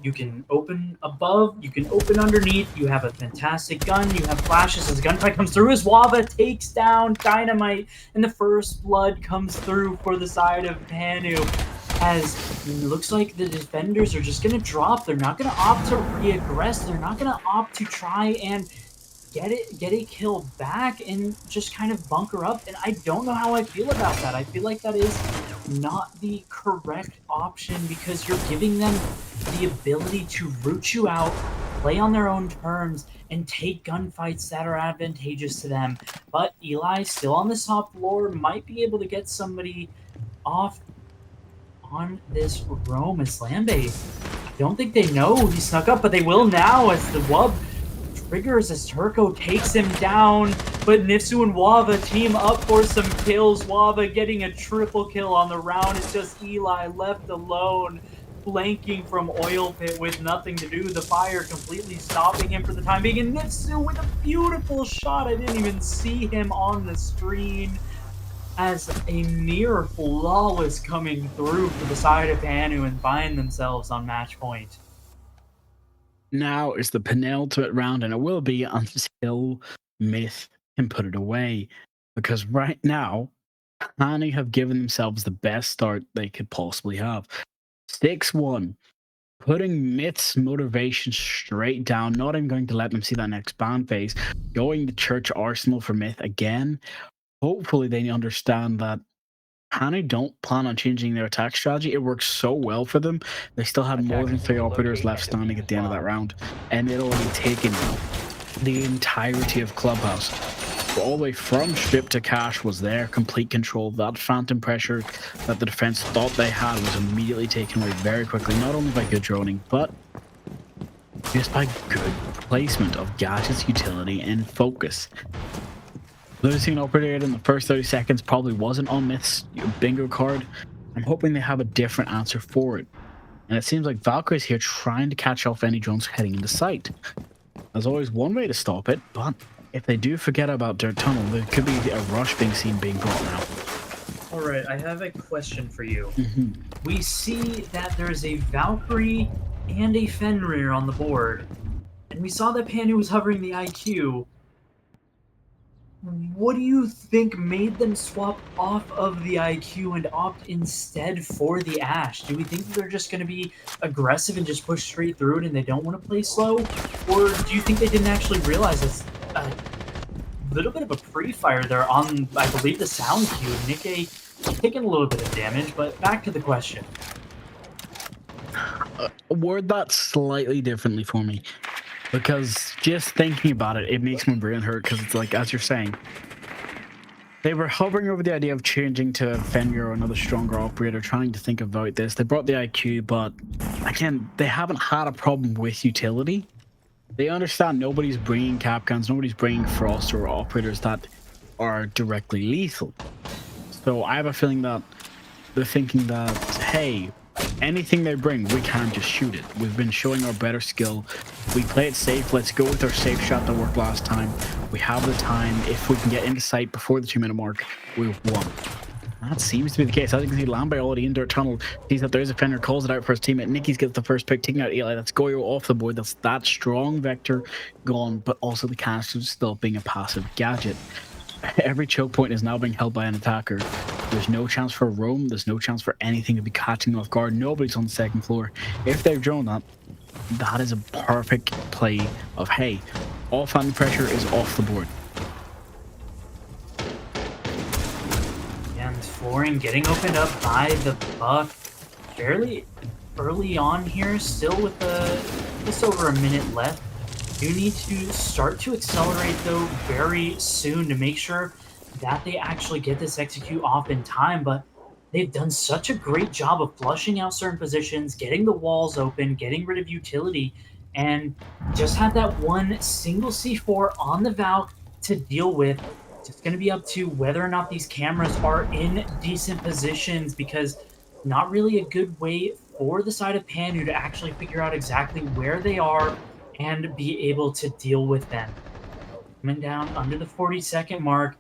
You can open above, you can open underneath, you have a fantastic gun, you have flashes as gunfight comes through, as Wava takes down Dynamite, and the first blood comes through for the side of Panu. As it looks like the defenders are just going to drop. They're not going to opt to re-aggress. They're not going to opt to try and get a kill back and just kind of bunker up. And I don't know how I feel about that. I feel like that is not the correct option because you're giving them the ability to root you out, play on their own terms, and take gunfights that are advantageous to them. But Eli, still on the top floor, might be able to get somebody off on this roam as Lambay. I don't think they know he snuck up, but they will now as the Wub triggers as Turco takes him down. But Nifsu and Wava team up for some kills. Wava getting a triple kill on the round. It's just Eli left alone, flanking from Oil Pit with nothing to do. The fire completely stopping him for the time being. And Nifsu with a beautiful shot. I didn't even see him on the screen. As a near flawless coming through for the side of Panu and find themselves on match point. Now is the penultimate round, and it will be until Myth can put it away. Because right now, Panu have given themselves the best start they could possibly have. 6-1, putting Myth's motivation straight down, not even going to let them see that next ban phase, going to Church Arsenal for Myth again. Hopefully they understand that Panu don't plan on changing their attack strategy. It works so well for them. They still had more than 3 operators left standing at the end of that round, and it already taken the entirety of Clubhouse. All the way from strip to cash was there, complete control. That phantom pressure that the defense thought they had was immediately taken away very quickly, not only by good droning, but just by good placement of gadgets, utility, and focus. Losing an operator in the first 30 seconds probably wasn't on Myth's bingo card. I'm hoping they have a different answer for it. And it seems like Valkyrie's here trying to catch off any drones heading into sight. There's always one way to stop it, but if they do forget about Dirt Tunnel, there could be a rush being brought now. Alright, I have a question for you. We see that there's a Valkyrie and a Fenrir on the board. And we saw that Panu was hovering the IQ. What do you think made them swap off of the IQ and opt instead for the Ash? Do we think they're just going to be aggressive and just push straight through it and they don't want to play slow? Or do you think they didn't actually realize it's a little bit of a pre-fire there on, I believe, the sound cue? Nikke taking a little bit of damage, but back to the question. Word that slightly differently for me, because just thinking about it, it makes my brain hurt. Because it's like, as you're saying, they were hovering over the idea of changing to Fenrir or another stronger operator, trying to think about this. They brought the IQ, but again, they haven't had a problem with utility. They understand nobody's bringing Capcans, nobody's bringing Frost or operators that are directly lethal. So I have a feeling that they're thinking that, hey, anything they bring, we can't just shoot it. We've been showing our better skill. We play it safe. Let's go with our safe shot that worked last time. We have the time. If we can get into sight before the 2-minute mark, we've won. That seems to be the case. As you can see, Lambay already in dirt tunnel sees that there's a Fender, calls it out for his teammate. Nicky's gets the first pick, taking out Eli. That's Goyo off the board. That's that strong vector gone, but also the canister still being a passive gadget. Every choke point is now being held by an attacker. There's no chance for roam. There's no chance for anything to be catching off guard. Nobody's on the second floor. If they've drawn that, that is a perfect play of, hey, all family pressure is off the board. And flooring getting opened up by the Buck fairly early on here, still with just over a minute left. Do need to start to accelerate though very soon to make sure that they actually get this execute off in time, but they've done such a great job of flushing out certain positions, getting the walls open, getting rid of utility, and just had that one single C4 on the Valk to deal with. It's going to be up to whether or not these cameras are in decent positions, because not really a good way for the side of Panu to actually figure out exactly where they are and be able to deal with them. Coming down under the 40-second mark,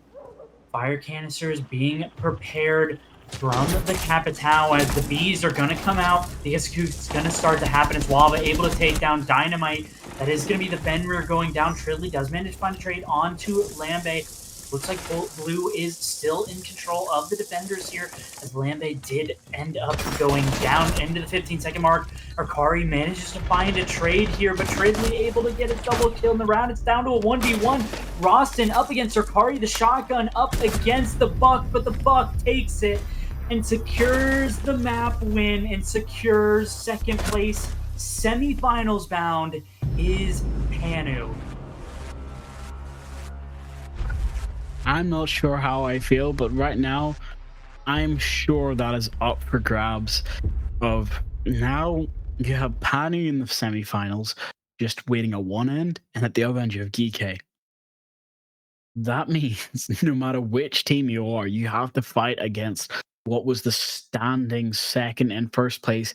fire canisters being prepared from the Capitao as the bees are going to come out. The execute is going to start to happen as Wava able to take down Dynamite. That is going to be the Fenrir going down. Tridley does manage to find a trade onto Lambe. Looks like Blue is still in control of the defenders here, as Lambe did end up going down into the 15-second mark. Arkari manages to find a trade here, but Tridley able to get a double kill in the round. It's down to a 1v1. Roston up against Arkari, the shotgun up against the Buck, but the Buck takes it and secures the map win and secures second place. Semifinals bound is Panu. I'm not sure how I feel, but right now, I'm sure that is up for grabs. Of now, you have Panu in the semifinals, just waiting at one end, and at the other end, you have GK. That means no matter which team you are, you have to fight against what was the standing second and first place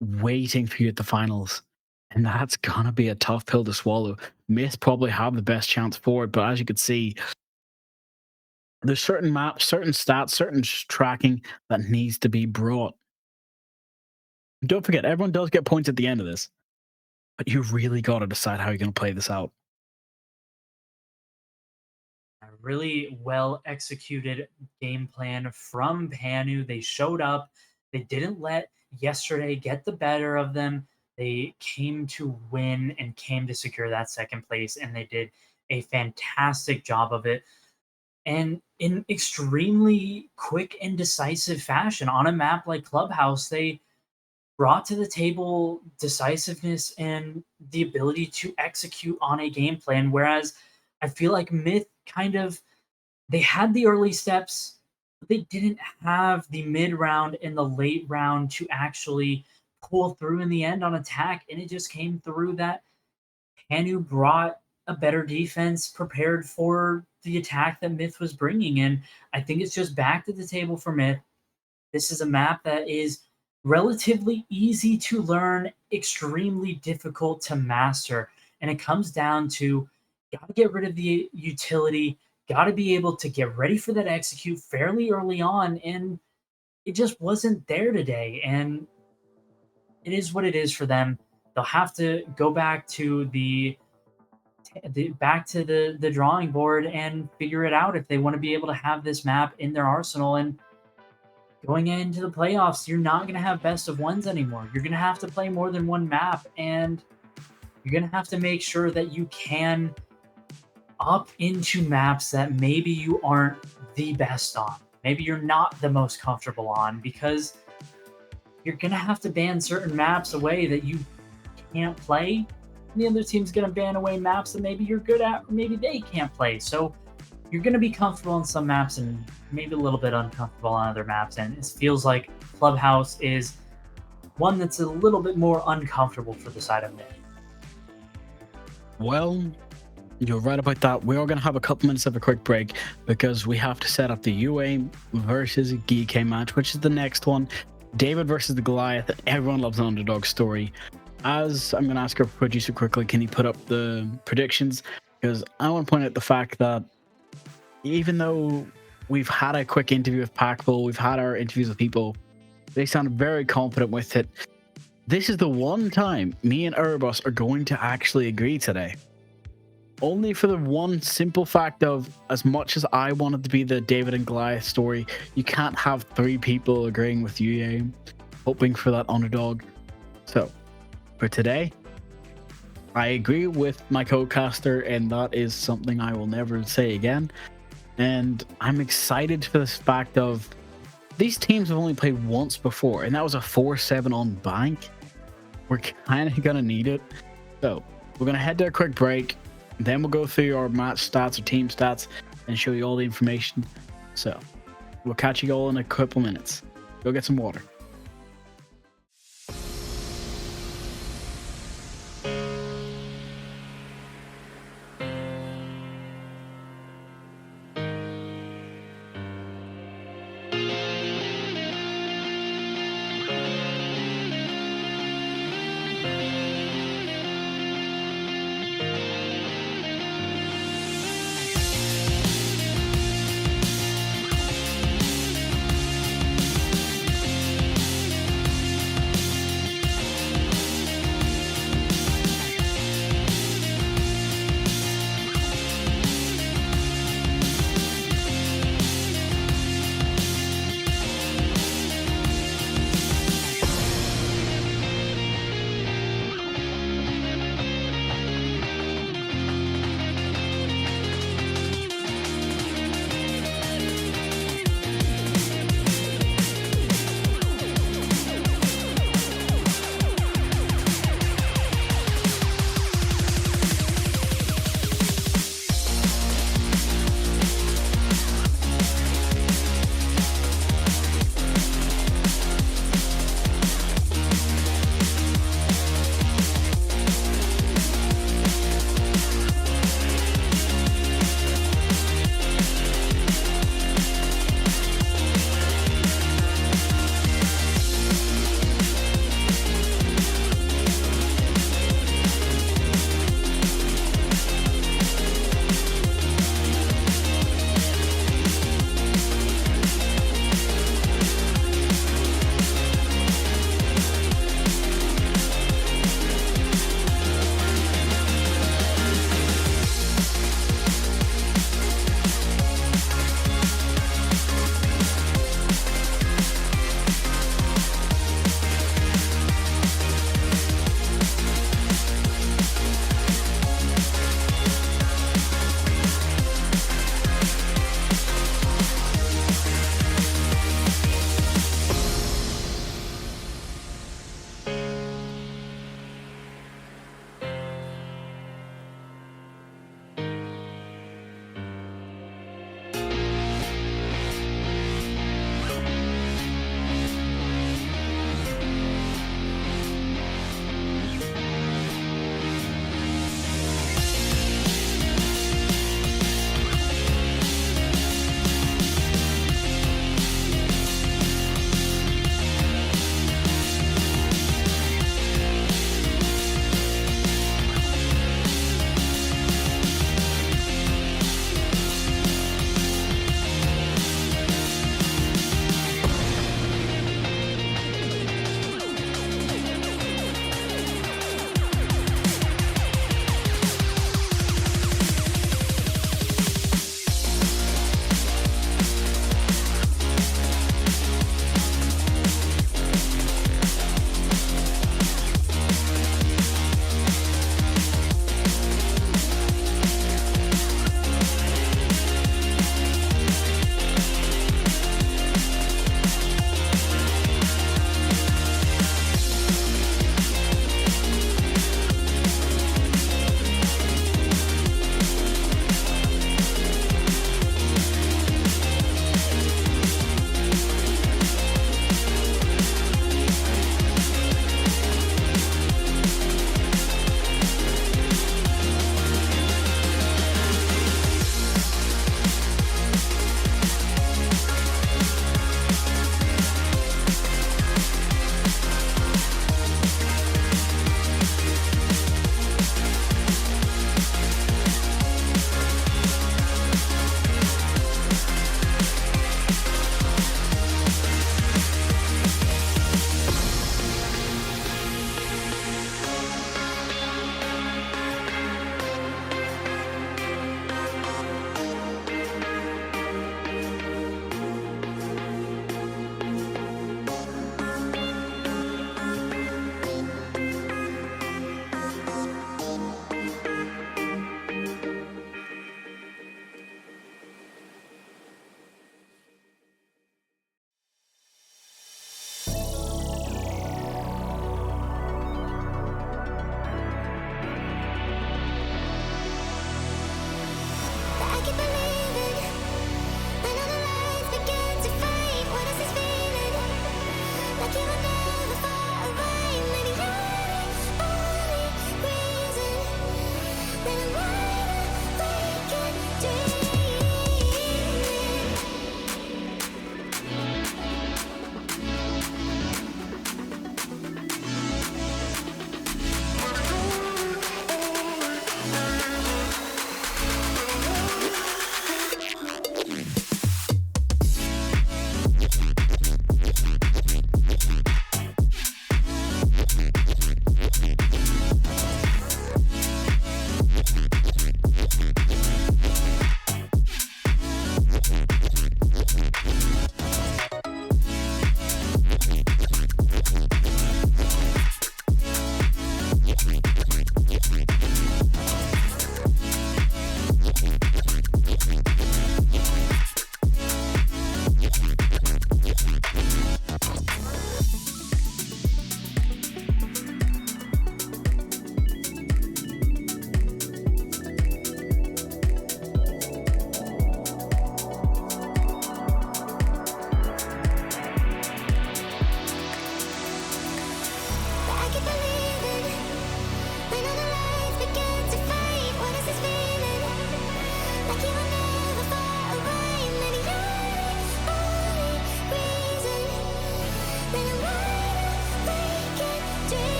waiting for you at the finals. And that's gonna be a tough pill to swallow. Myth probably have the best chance for it, but as you can see, there's certain maps, certain stats, certain tracking that needs to be brought. Don't forget, everyone does get points at the end of this, but you really got to decide how you're going to play this out. A really well executed game plan from Panu. They showed up. They didn't let yesterday get the better of them. They came to win and came to secure that second place, and they did a fantastic job of it. And in extremely quick and decisive fashion on a map like Clubhouse, they brought to the table decisiveness and the ability to execute on a game plan. Whereas I feel like Myth kind of, they had the early steps, but they didn't have the mid round and the late round to actually pull through in the end on attack. And it just came through that Panu brought a better defense prepared for the attack that Myth was bringing in. I think it's just back to the table for Myth. This is a map that is relatively easy to learn, extremely difficult to master. And it comes down to got to get rid of the utility, got to be able to get ready for that execute fairly early on. And it just wasn't there today. And it is what it is for them. They'll have to go back to the drawing board and figure it out if they want to be able to have this map in their arsenal. And going into the playoffs, you're not going to have best of ones anymore. You're going to have to play more than one map, and you're going to have to make sure that you can up into maps that maybe you aren't the best on. maybe you're not the most comfortable on, because you're going to have to ban certain maps away that you can't play. And the other team's going to ban away maps that maybe you're good at, or maybe they can't play. So you're going to be comfortable on some maps and maybe a little bit uncomfortable on other maps. And it feels like Clubhouse is one that's a little bit more uncomfortable for the side of mid. Well, you're right about that. We are going to have a couple minutes of a quick break because we have to set up the UA versus GK match, which is the next one. David versus the Goliath. Everyone loves an underdog story. As I'm going to ask our producer quickly, can he put up the predictions? Because I want to point out the fact that even though we've had a quick interview with Packbull, we've had our interviews with people, they sound very confident with it. This is the one time me and Erebus are going to actually agree today. Only for the one simple fact of, as much as I wanted to be the David and Goliath story, you can't have 3 people agreeing with UA, hoping for that underdog. So, for today, I agree with my co-caster, and that is something I will never say again. And I'm excited for this fact of, these teams have only played once before, and that was a 4-7 on bank. We're kind of going to need it. So, we're going to head to a quick break. Then we'll go through our match stats or team stats and show you all the information. So, we'll catch you all in a couple minutes. Go get some water.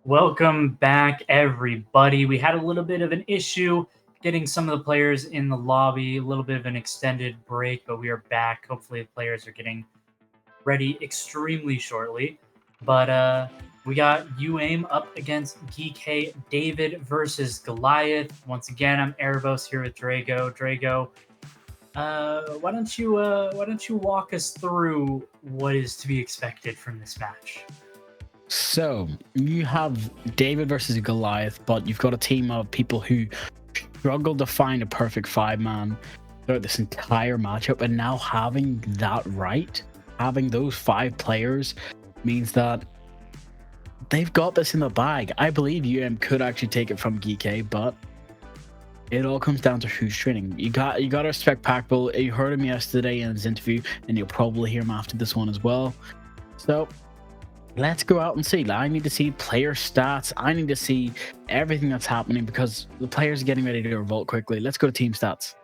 Welcome back, everybody. We had a little bit of an issue getting some of the players in the lobby, a little bit of an extended break, but we are back. Hopefully, the players are getting ready extremely shortly. But we got UAIM up against GK David versus Goliath. Once again, I'm Erebos here with Drago. Drago, why don't you walk us through what is to be expected from this match? So you have David versus Goliath, but you've got a team of people who struggled to find a perfect 5-man throughout this entire matchup, and now having that right, having those 5 players means that they've got this in the bag. I believe UM could actually take it from GK, but it all comes down to who's training. You got to respect Packbull. You heard him yesterday in his interview, and you'll probably hear him after this one as well. So let's go out and see. I need to see player stats. I need to see everything that's happening because the players are getting ready to revolt quickly. Let's go to team stats.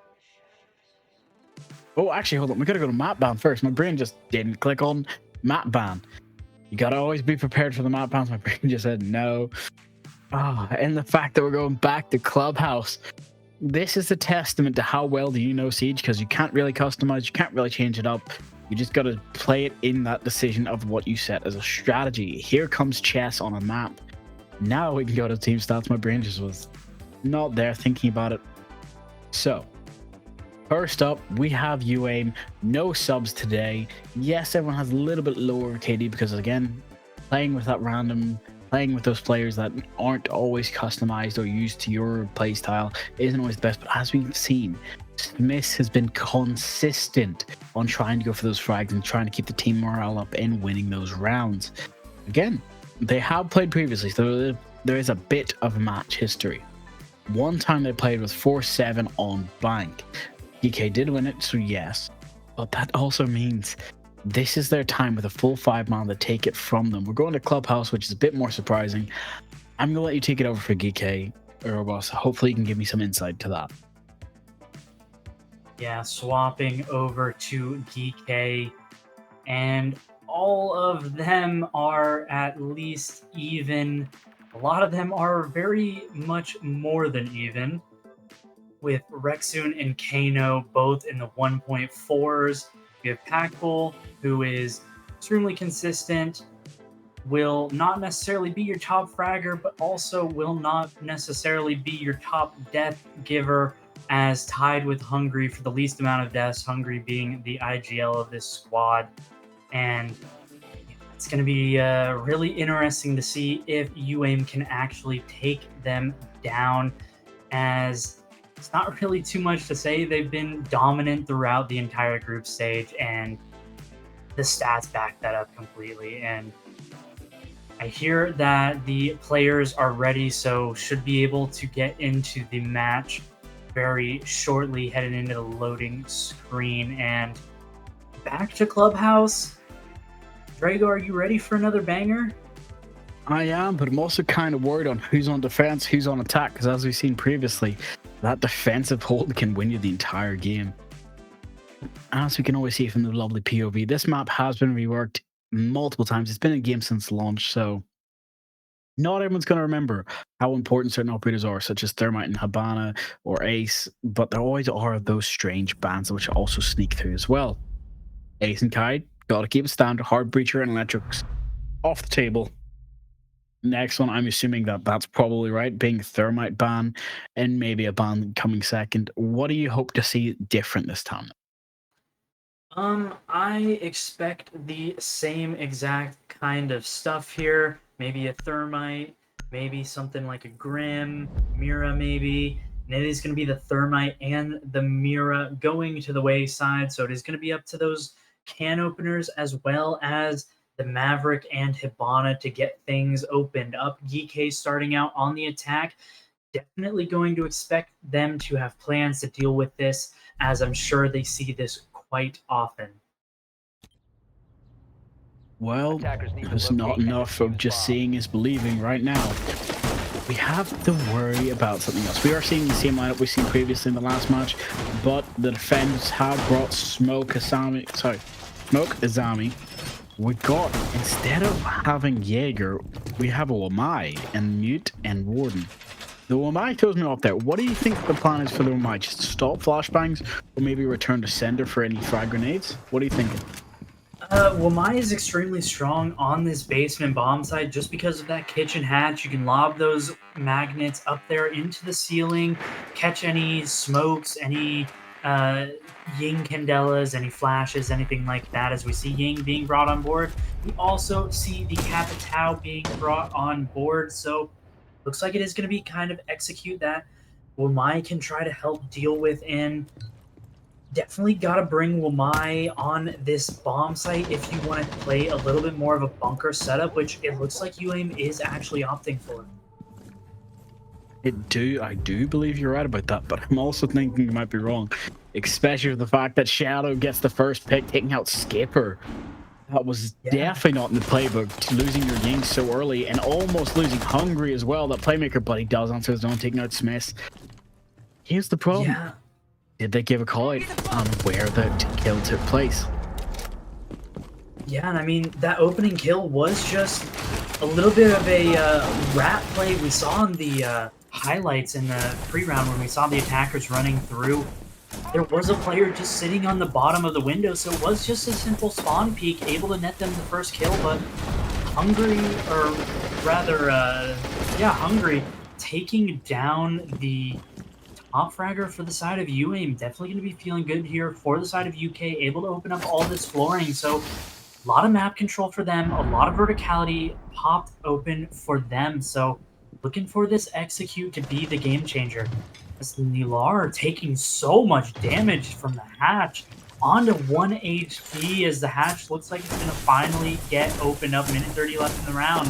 Oh, actually, hold on. We gotta go to map ban first. My brain just didn't click on map ban. You gotta always be prepared for the map bans. My brain just said no. And the fact that we're going back to Clubhouse. This is a testament to how well do you know Siege, because you can't really customize, you can't really change it up. You just got to play it in that decision of what you set as a strategy. Here comes chess on a map. Now we can go to team stats. My brain just was not there thinking about it. So, first up, we have UAIM. No subs today. Yes, everyone has a little bit lower KD because, again, playing with that random... Playing with those players that aren't always customized or used to your playstyle isn't always the best. But as we've seen, Smith has been consistent on trying to go for those frags and trying to keep the team morale up and winning those rounds. Again, they have played previously, so there is a bit of match history. One time they played with 4-7 on blank. DK did win it, so yes. But that also means this is their time with a full 5-man to take it from them. We're going to Clubhouse, which is a bit more surprising. I'm going to let you take it over for GK, Erebos. Hopefully you can give me some insight to that. Yeah, swapping over to GK, and all of them are at least even. A lot of them are very much more than even, with Rexun and Kano both in the 1.4s. You have Packbull, who is extremely consistent, will not necessarily be your top fragger, but also will not necessarily be your top death giver, as tied with Hungry for the least amount of deaths, Hungry being the IGL of this squad. And it's going to be really interesting to see if UAIM can actually take them down, as it's not really too much to say. They've been dominant throughout the entire group stage, and the stats back that up completely. And I hear that the players are ready, so should be able to get into the match very shortly, headed into the loading screen. And back to Clubhouse. Drago, are you ready for another banger? I am, but I'm also kind of worried on who's on defense, who's on attack, because as we've seen previously, that defensive hold can win you the entire game. As we can always see from the lovely POV, this map has been reworked multiple times. It's been in game since launch, so not everyone's going to remember how important certain operators are, such as Thermite and Habana or Ace, but there always are those strange bands which also sneak through as well. Ace and Kai, gotta keep it standard. Hard Breacher and Electrics off the table. Next one, I'm assuming that's probably right, being Thermite ban and maybe a ban coming second. What do you hope to see different this time? I expect the same exact kind of stuff here. Maybe a Thermite, maybe something like a Grim, Mira maybe. And it is going to be the Thermite and the Mira going to the wayside, so it is going to be up to those can openers as well as the Maverick and Hibana to get things opened up. GK starting out on the attack. Definitely going to expect them to have plans to deal with this, as I'm sure they see this quite often. Well, there's not enough of just seeing is believing right now. We have to worry about something else. We are seeing the same lineup we've seen previously in the last match, but the defense have brought Smoke Azami, we got, instead of having Jaeger, we have a Wamai and Mute and Warden. The Wamai throws me off there. What do you think the plan is for the Wamai? Just stop flashbangs or maybe return to sender for any frag grenades? What are you thinking? Wamai is extremely strong on this basement bomb site just because of that kitchen hatch. You can lob those magnets up there into the ceiling, catch any smokes, any Ying Candelas, any flashes, anything like that. As we see Ying being brought on board, we also see the Capitao being brought on board. So looks like it is going to be kind of execute that Wamai can try to help deal with in. Definitely got to bring Wamai on this bomb site if you want to play a little bit more of a bunker setup, which it looks like UAIM is actually opting for. I do believe you're right about that, but I'm also thinking you might be wrong, especially with the fact that Shadow gets the first pick, taking out Skipper. That was definitely not in the playbook, losing your game so early and almost losing Hungry as well, that playmaker, but he does answer his own, taking out Smith. Here's the problem. Yeah. Did they give a call out on where the kill took place? Yeah, and I mean, that opening kill was just a little bit of a rat play we saw in the highlights in the pre-round when we saw the attackers running through. There was a player just sitting on the bottom of the window, so it was just a simple spawn peek, able to net them the first kill, but Hungry, or rather, Hungry, taking down the top fragger for the side of UAIM. Definitely going to be feeling good here for the side of UK, able to open up all this flooring, so a lot of map control for them, a lot of verticality popped open for them, so looking for this execute to be the game changer. As Nilar taking so much damage from the hatch onto 1 HP as the hatch looks like it's going to finally get opened up. Minute 30 left in the round.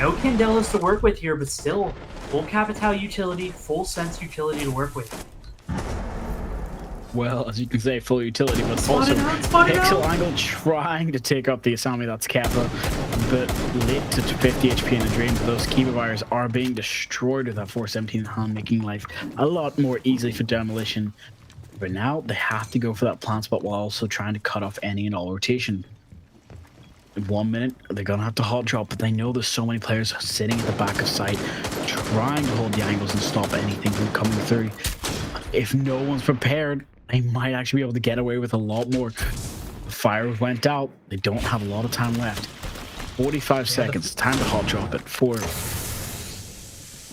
No Candelas to work with here, but still full Capital utility, full Sense utility to work with. Well, as you can say, full utility, but also Pixel Angle trying to take up the Asami. That's Kappa, but late to 50 HP in a drain. Those Kiba wires are being destroyed with that 417 in hand, making life a lot more easy for demolition. But now they have to go for that plant spot while also trying to cut off any and all rotation. In 1 minute, they're gonna have to hot drop, but they know there's so many players sitting at the back of sight, trying to hold the angles and stop anything from coming through. If no one's prepared, they might actually be able to get away with a lot more. The fire went out. They don't have a lot of time left. 45 seconds. Time to hot drop it. 4.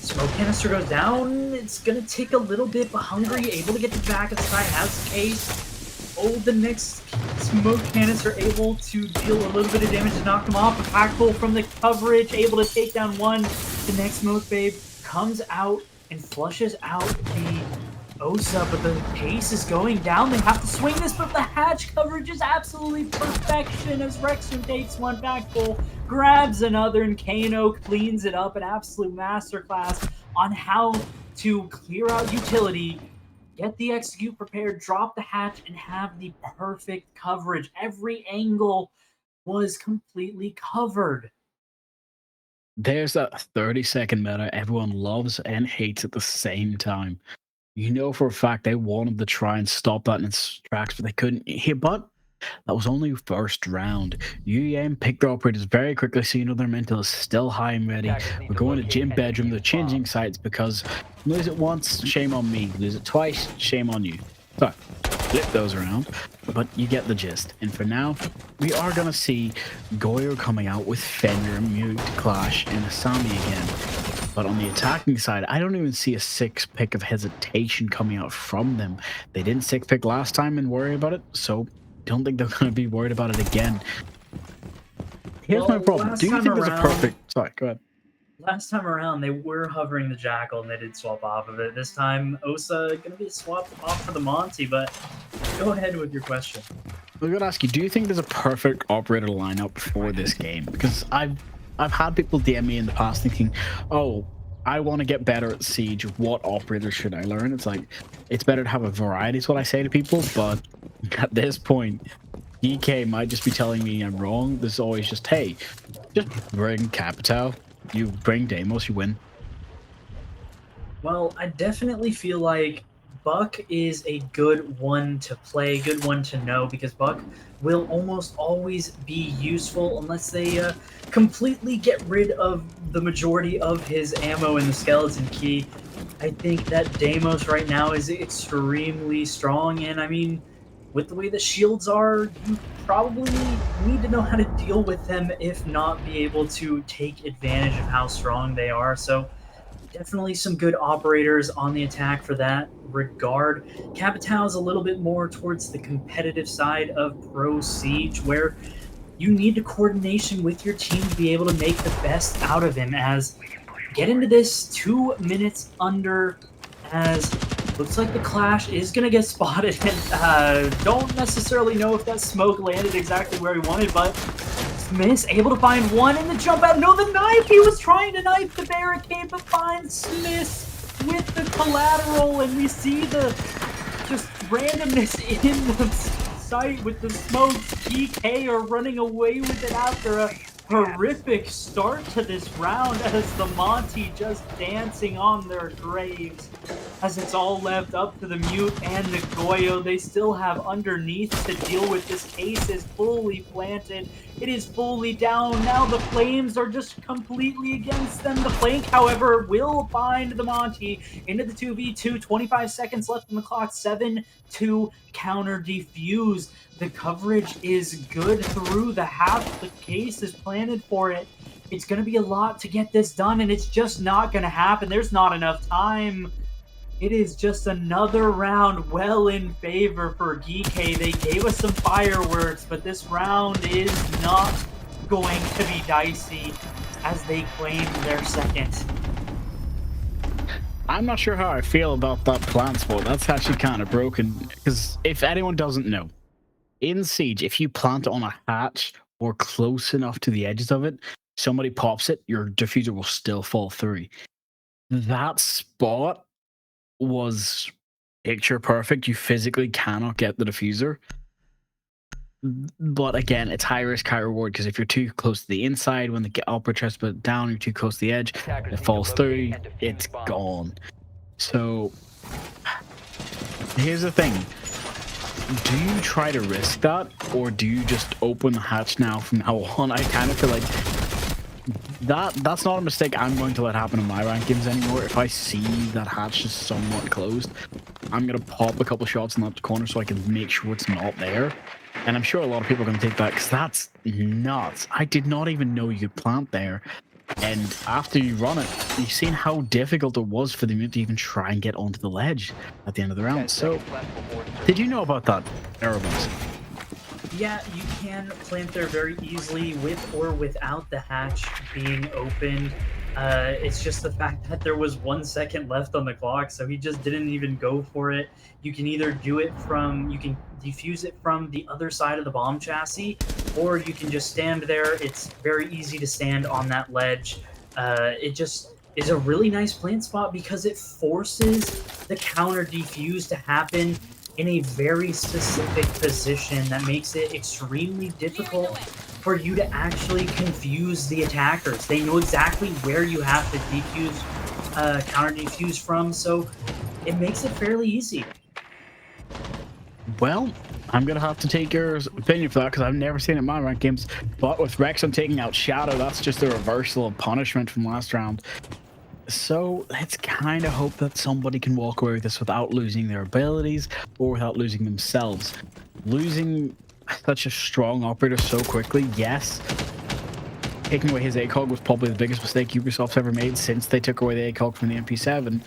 Smoke canister goes down. It's going to take a little bit, but Hungry able to get the back of the side as the case. Oh, the next smoke canister able to deal a little bit of damage to knock him off. A pack pull from the coverage, able to take down one. The next smoke babe comes out and flushes out the Osa, but the pace is going down. They have to swing this, but the hatch coverage is absolutely perfection as Rexon takes one back pull, grabs another, and Kano cleans it up. An absolute masterclass on how to clear out utility, get the execute prepared, drop the hatch, and have the perfect coverage. Every angle was completely covered. There's that 30-second meta everyone loves and hates at the same time. You know for a fact they wanted to try and stop that in its tracks, but they couldn't. But that was only first round. UEM picked their operators very quickly, so you know their mental is still high and ready. We're going to gym bedroom. They're changing sides because lose it once, shame on me. Lose it twice, shame on you. So flip those around, but you get the gist. And for now, we are going to see Goyer coming out with Fender, Mute, Clash, and Asami again. But on the attacking side, I don't even see a 6-pick of hesitation coming out from them. They didn't 6-pick last time and worry about it, so don't think they're going to be worried about it again. Here's my problem. Do you think there's a perfect... Sorry, go ahead. Last time around, they were hovering the Jackal, and they did swap off of it. This time, Osa going to be swapped off for the Monty, but go ahead with your question. I was going to ask you, do you think there's a perfect operator lineup for this game? Because I've had people DM me in the past thinking, oh, I want to get better at Siege. What operator should I learn? It's like, it's better to have a variety is what I say to people. But at this point, DK might just be telling me I'm wrong. There's always just, hey, just bring Capital. You bring Deimos, you win. Well, I definitely feel like Buck is a good one to play, good one to know, because Buck will almost always be useful unless they completely get rid of the majority of his ammo in the skeleton key. I think that Deimos right now is extremely strong, and I mean, with the way the shields are, you probably need to know how to deal with them, if not be able to take advantage of how strong they are. So definitely some good operators on the attack for that regard. Capitao is a little bit more towards the competitive side of Pro Siege, where you need coordination with your team to be able to make the best out of him. As get into this 2 minutes under, as looks like the Clash is going to get spotted. And don't necessarily know if that smoke landed exactly where he wanted, but Smith able to find one in the jump out. No, the knife! He was trying to knife the barricade, but finds Smith with the collateral, and we see the just randomness in the sight with the smoke. GK are running away with it after a horrific start to this round, as the Monty just dancing on their graves, as it's all left up to the Mute and the Goyo. They still have underneath to deal with. This case is fully planted. It is fully down. Now the flames are just completely against them. The flank, however, will find the Monty into the 2v2. 25 seconds left on the clock. 7-2 counter defuse. The coverage is good through the half. The case is planted for it. It's going to be a lot to get this done, and it's just not going to happen. There's not enough time. It is just another round well in favor for GK. They gave us some fireworks, but this round is not going to be dicey, as they claim their second. I'm not sure how I feel about that plant spot. That's actually kind of broken, because if anyone doesn't know, in Siege, if you plant on a hatch or close enough to the edges of it, somebody pops it, your diffuser will still fall through. That spot was picture perfect. You physically cannot get the diffuser. But again, it's high risk, high reward, because if you're too close to the inside, when the upper chest put down, you're too close to the edge, it falls through, it's gone. So here's the thing. Do you try to risk that, or do you just open the hatch now from now on? I kind of feel like that's not a mistake I'm going to let happen in my rank games anymore. If I see that hatch is somewhat closed, I'm going to pop a couple shots in that corner so I can make sure it's not there. And I'm sure a lot of people are going to take that, because that's nuts. I did not even know you could plant there. And after you run it, you've seen how difficult it was for them to even try and get onto the ledge at the end of the round. So, did you know about that, Erebus? Yeah, you can plant there very easily with or without the hatch being opened. It's just the fact that there was 1 second left on the clock, so he just didn't even go for it. You can either do it from, you can defuse it from the other side of the bomb chassis, or you can just stand there. It's very easy to stand on that ledge. It just is a really nice plant spot because it forces the counter defuse to happen in a very specific position that makes it extremely difficult for you to actually confuse the attackers. They know exactly where you have to defuse, counter defuse from, so it makes it fairly easy. Well, I'm going to have to take your opinion for that, because I've never seen it in my rank games. But with Rexon taking out Shadow, that's just a reversal of punishment from last round. So let's kind of hope that somebody can walk away with this without losing their abilities or without losing themselves. Losing such a strong operator so quickly, yes. Taking away his ACOG was probably the biggest mistake Ubisoft's ever made since they took away the ACOG from the MP7.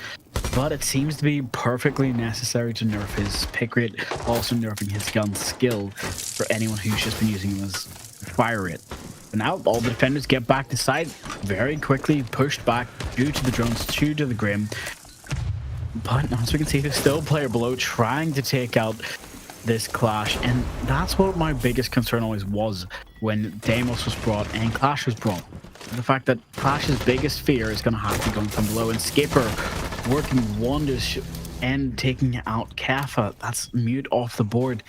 But it seems to be perfectly necessary to nerf his pick rate, also nerfing his gun skill for anyone who's just been using him as fire rate. But now all the defenders get back to side very quickly, pushed back due to the drones, due to the Grim. But as we can see, there's still a player below trying to take out this Clash, and that's what my biggest concern always was when Deimos was brought and Clash was brought. The fact that Clash's biggest fear is going to have to be going from below, and Skipper working wonders and taking out Kafa. That's Mute off the board.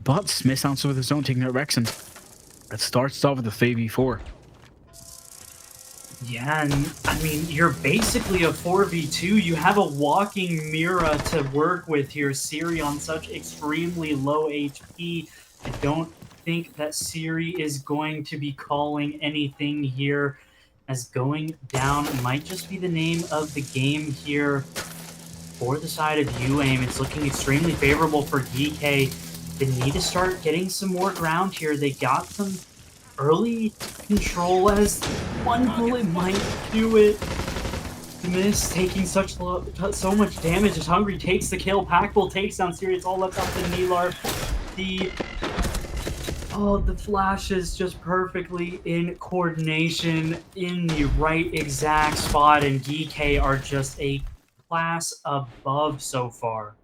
But Smith answers with his own, taking out Rexon. It starts off with a 3v4. Yeah, and I mean, you're basically a 4v2. You have a walking Mira to work with here. Siri on such extremely low HP. I don't think that Siri is going to be calling anything here, as going down might just be the name of the game here for the side of UAIM. It's looking extremely favorable for DK. They need to start getting some more ground here. They got some early control as one bullet might do it. Miss taking so much damage as Hungry takes the kill. Packbull takes down Sirius, all left up to Nilar. The the flashes just perfectly in coordination in the right exact spot, and DK are just a class above so far.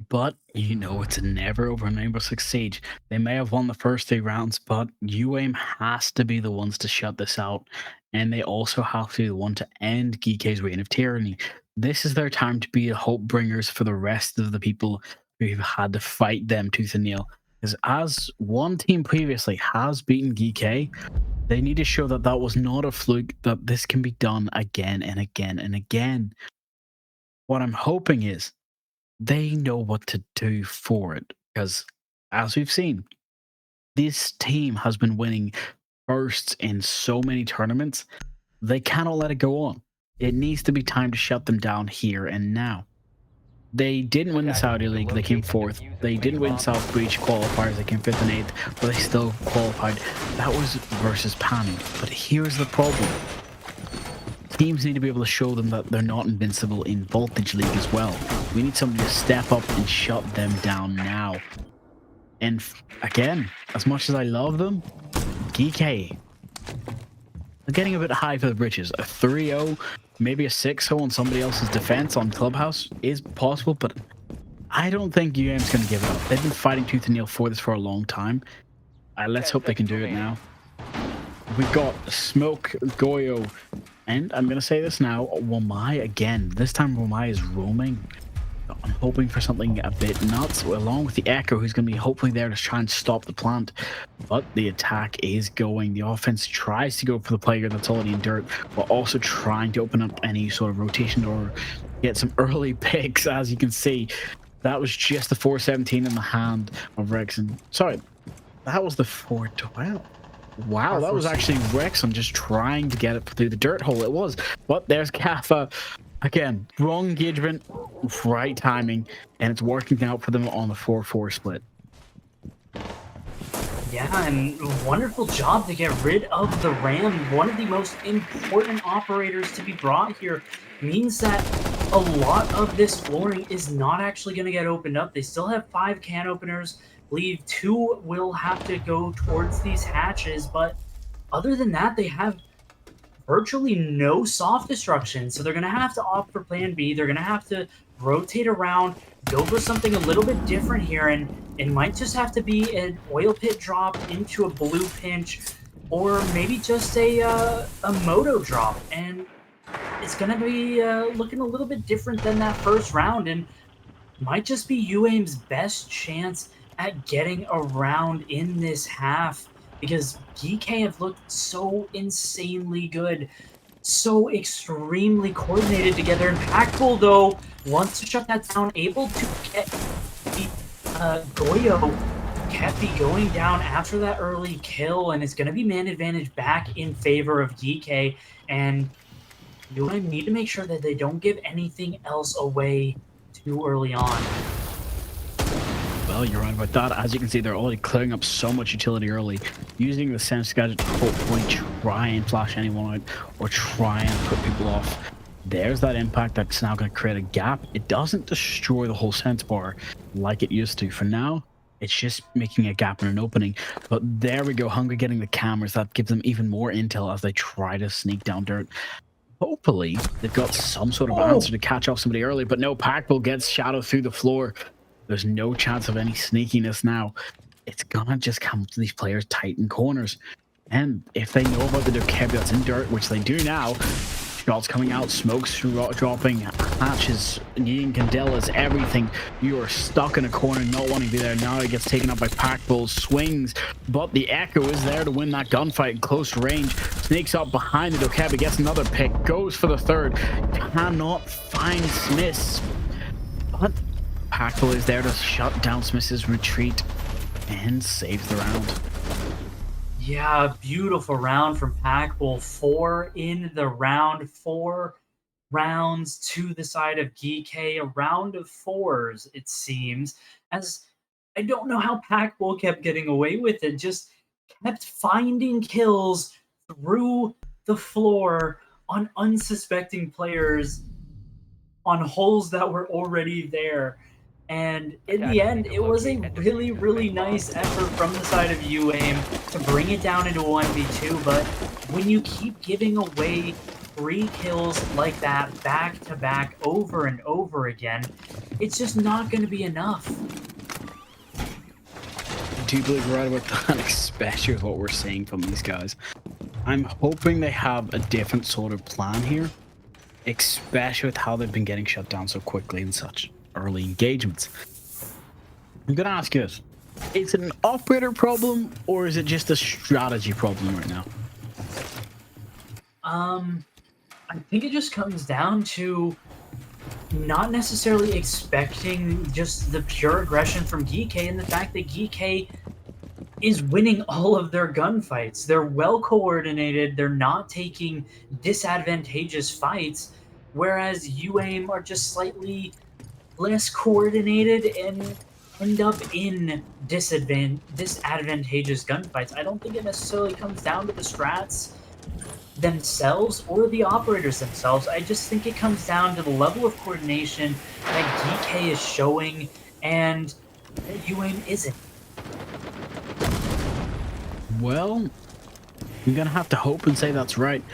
But you know, it's never over in Rainbow Six Siege. They may have won the first 3 rounds, but UAIM has to be the ones to shut this out. And they also have to be the one to end GK's reign of tyranny. This is their time to be the hope bringers for the rest of the people who've had to fight them tooth and nail. Because as one team previously has beaten GK, they need to show that that was not a fluke, that this can be done again and again and again. What I'm hoping is they know what to do for it. Because as we've seen, this team has been winning firsts in so many tournaments. They cannot let it go on. It needs to be time to shut them down here and now. They didn't win the Saudi League, they came fourth. They didn't win South Breach qualifiers, they came fifth and eighth, but they still qualified. That was versus Panu. But here's the problem. Teams need to be able to show them that they're not invincible in Voltage League as well. We need somebody to step up and shut them down now. And again, as much as I love them, GK, they're getting a bit high for the britches. A 3-0, maybe a 6-0 on somebody else's defense on Clubhouse is possible, but I don't think UM's going to give it up. They've been fighting tooth and nail for this for a long time. Let's hope they can do it now. We've got Smoke, Goyo, and I'm going to say this now, Wamai again. This time Wamai is roaming. I'm hoping for something a bit nuts, along with the Echo, who's going to be hopefully there to try and stop the plant. But the attack is going. The offense tries to go for the player that's already in dirt, while also trying to open up any sort of rotation or get some early picks. As you can see, that was just the 417 in the hand of Rexon. Sorry, that was the 412. Wow, that was actually Rexon just trying to get it through the dirt hole. It was. But there's Kaffa. Again, wrong engagement, right timing, and it's working out for them on the 4-4 split. Yeah, and wonderful job to get rid of the Ram. One of the most important operators to be brought here means that a lot of this flooring is not actually going to get opened up. They still have 5 can openers. I believe 2 will have to go towards these hatches, but other than that, they have virtually no soft destruction, so they're going to have to opt for plan B. They're going to have to rotate around, go for something a little bit different here, and it might just have to be an oil pit drop into a blue pinch, or maybe just a moto drop, and it's going to be looking a little bit different than that first round, and might just be UAIM's best chance at getting around in this half, because DK have looked so insanely good, so extremely coordinated together. And Packbull, though, wants to shut that down, able to get the Goyo kept the going down after that early kill, and it's going to be man advantage back in favor of DK. And you need to make sure that they don't give anything else away too early on. Well, you're right about that. As you can see, they're already clearing up so much utility early, using the sense gadget to hopefully try and flash anyone out or try and put people off. There's that impact that's now going to create a gap. It doesn't destroy the whole sense bar like it used to. For now, it's just making a gap and an opening. But there we go, Hungry getting the cameras. That gives them even more intel as they try to sneak down dirt. Hopefully, they've got some sort of answer to catch off somebody early, but no, Packbull gets Shadow through the floor. There's no chance of any sneakiness now. It's gonna just come to these players tight in corners. And if they know about the Dokebi that's in dirt, which they do now, Shots coming out, smokes dropping, hatches, Yin Candelas, everything. You are stuck in a corner, not wanting to be there. Now it gets taken up by Pack Bull, swings, but the Echo is there to win that gunfight in close range. Sneaks up behind the Dokkaebi, gets another pick, goes for the third, cannot find Smiths. But Pack Bull is there to shut down Smiths' retreat and saves the round. Yeah, beautiful round from Pack Bull. 4 in the round, 4 rounds to the side of GK. A round of 4s, it seems. As I don't know how Pack Bull kept getting away with it, just kept finding kills through the floor on unsuspecting players on holes that were already there. And in the end, it was a really, really nice effort from the side of UAIM to bring it down into 1v2. But when you keep giving away 3 kills like that back to back over and over again, it's just not going to be enough. I do believe you're right about that, especially with what we're seeing from these guys. I'm hoping they have a different sort of plan here, especially with how they've been getting shut down so quickly in such early engagements. I'm gonna ask you this: is it an operator problem or is it just a strategy problem right now? I think it just comes down to not necessarily expecting just the pure aggression from GK and the fact that GK is winning all of their gunfights. They're well coordinated, they're not taking disadvantageous fights, whereas UAIM are just slightly less coordinated and end up in disadvantageous gunfights. I don't think it necessarily comes down to the strats themselves or the operators themselves. I just think it comes down to the level of coordination that GK is showing and that UAIM isn't. Well, I'm gonna have to hope and say that's right.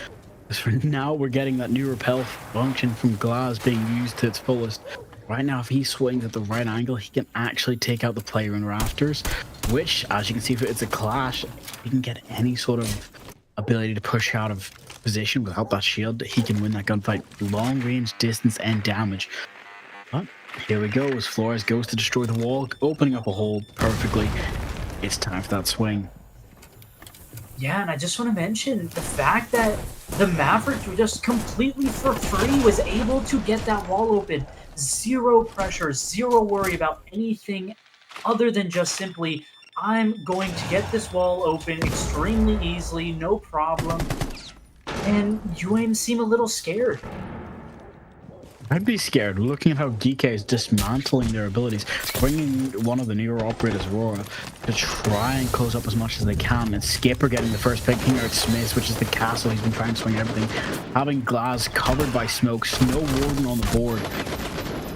Because for now, we're getting that new repel function from Glass being used to its fullest. Right now, if he swings at the right angle, he can actually take out the player in rafters, which, as you can see, if it's a clash, he can get any sort of ability to push out of position without that shield. He can win that gunfight, long range, distance, and damage. But here we go, as Flores goes to destroy the wall, opening up a hole perfectly. It's time for that swing. Yeah, and I just want to mention the fact that the Maverick just completely for free was able to get that wall open. Zero pressure, zero worry about anything other than just simply, I'm going to get this wall open extremely easily, no problem. And UAIM seem a little scared. I'd be scared looking at how GK is dismantling their abilities, bringing one of the newer operators, Aurora, to try and close up as much as they can, and Skipper getting the first pick, picking out Smith, which is the castle. He's been trying to swing everything, having Glass covered by smoke, no warden on the board,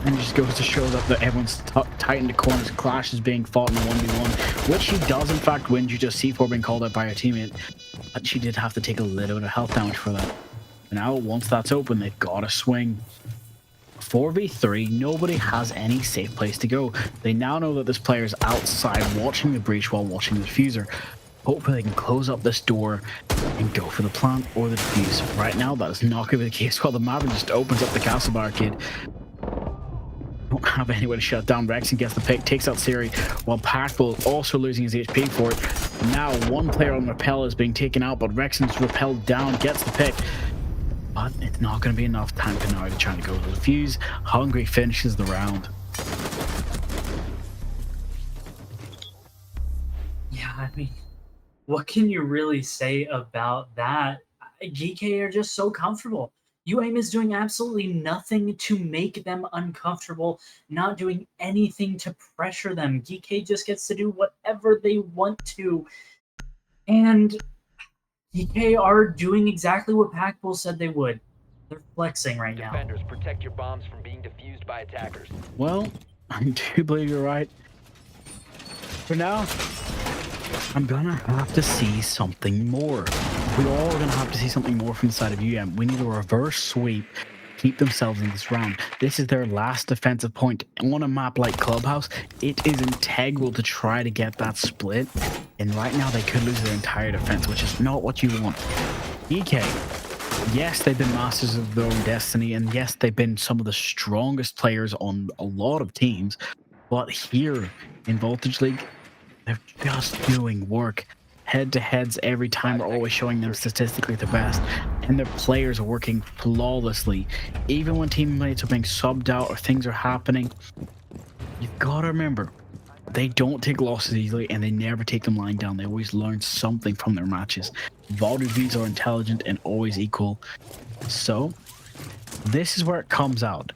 and it just goes to show that everyone's tight in the corners. Clash is being fought in a 1v1, which she does in fact win. You just C4 being called out by her teammate, but she did have to take a little bit of health damage for that. And now once that's open, they've got to swing. 4v3, nobody has any safe place to go. They now know that this player is outside watching the breach while watching the diffuser. Hopefully they can close up this door and go for the plant or the defuse. Right now that is not going to be the case. While the Maverick just opens up the castle barricade. Don't have anyone to shut down. Rexon gets the pick, takes out Siri, while Packbull also losing his HP for it. Now one player on Repel is being taken out, but Rexon's repelled down, gets the pick. But it's not going to be enough time for now to try to go to the fuse. Hungry finishes the round. Yeah, I mean, what can you really say about that? GK are just so comfortable. UAIM is doing absolutely nothing to make them uncomfortable, not doing anything to pressure them. GK just gets to do whatever they want to. And GK are doing exactly what Packbull said they would. They're flexing right now. Defenders, protect your bombs from being defused by attackers. Well, I do believe you're right. For now, I'm gonna have to see something more. We all are gonna have to see something more from the side of UM. We need a reverse sweep, keep themselves in this round. This is their last defensive point. On a map like Clubhouse, it is integral to try to get that split. And right now they could lose their entire defense, which is not what you want. EK Yes, they've been masters of their own destiny, and yes, they've been some of the strongest players on a lot of teams. But here in Voltage League, they're just doing work. Head-to-heads every time 5 are always seconds showing them insertion. statistically the best, and their players are working flawlessly. Even when teammates are being subbed out or things are happening, you've got to remember, they don't take losses easily, and they never take them lying down. They always learn something from their matches. Vault reviews are intelligent and always equal. So, this is where it comes out.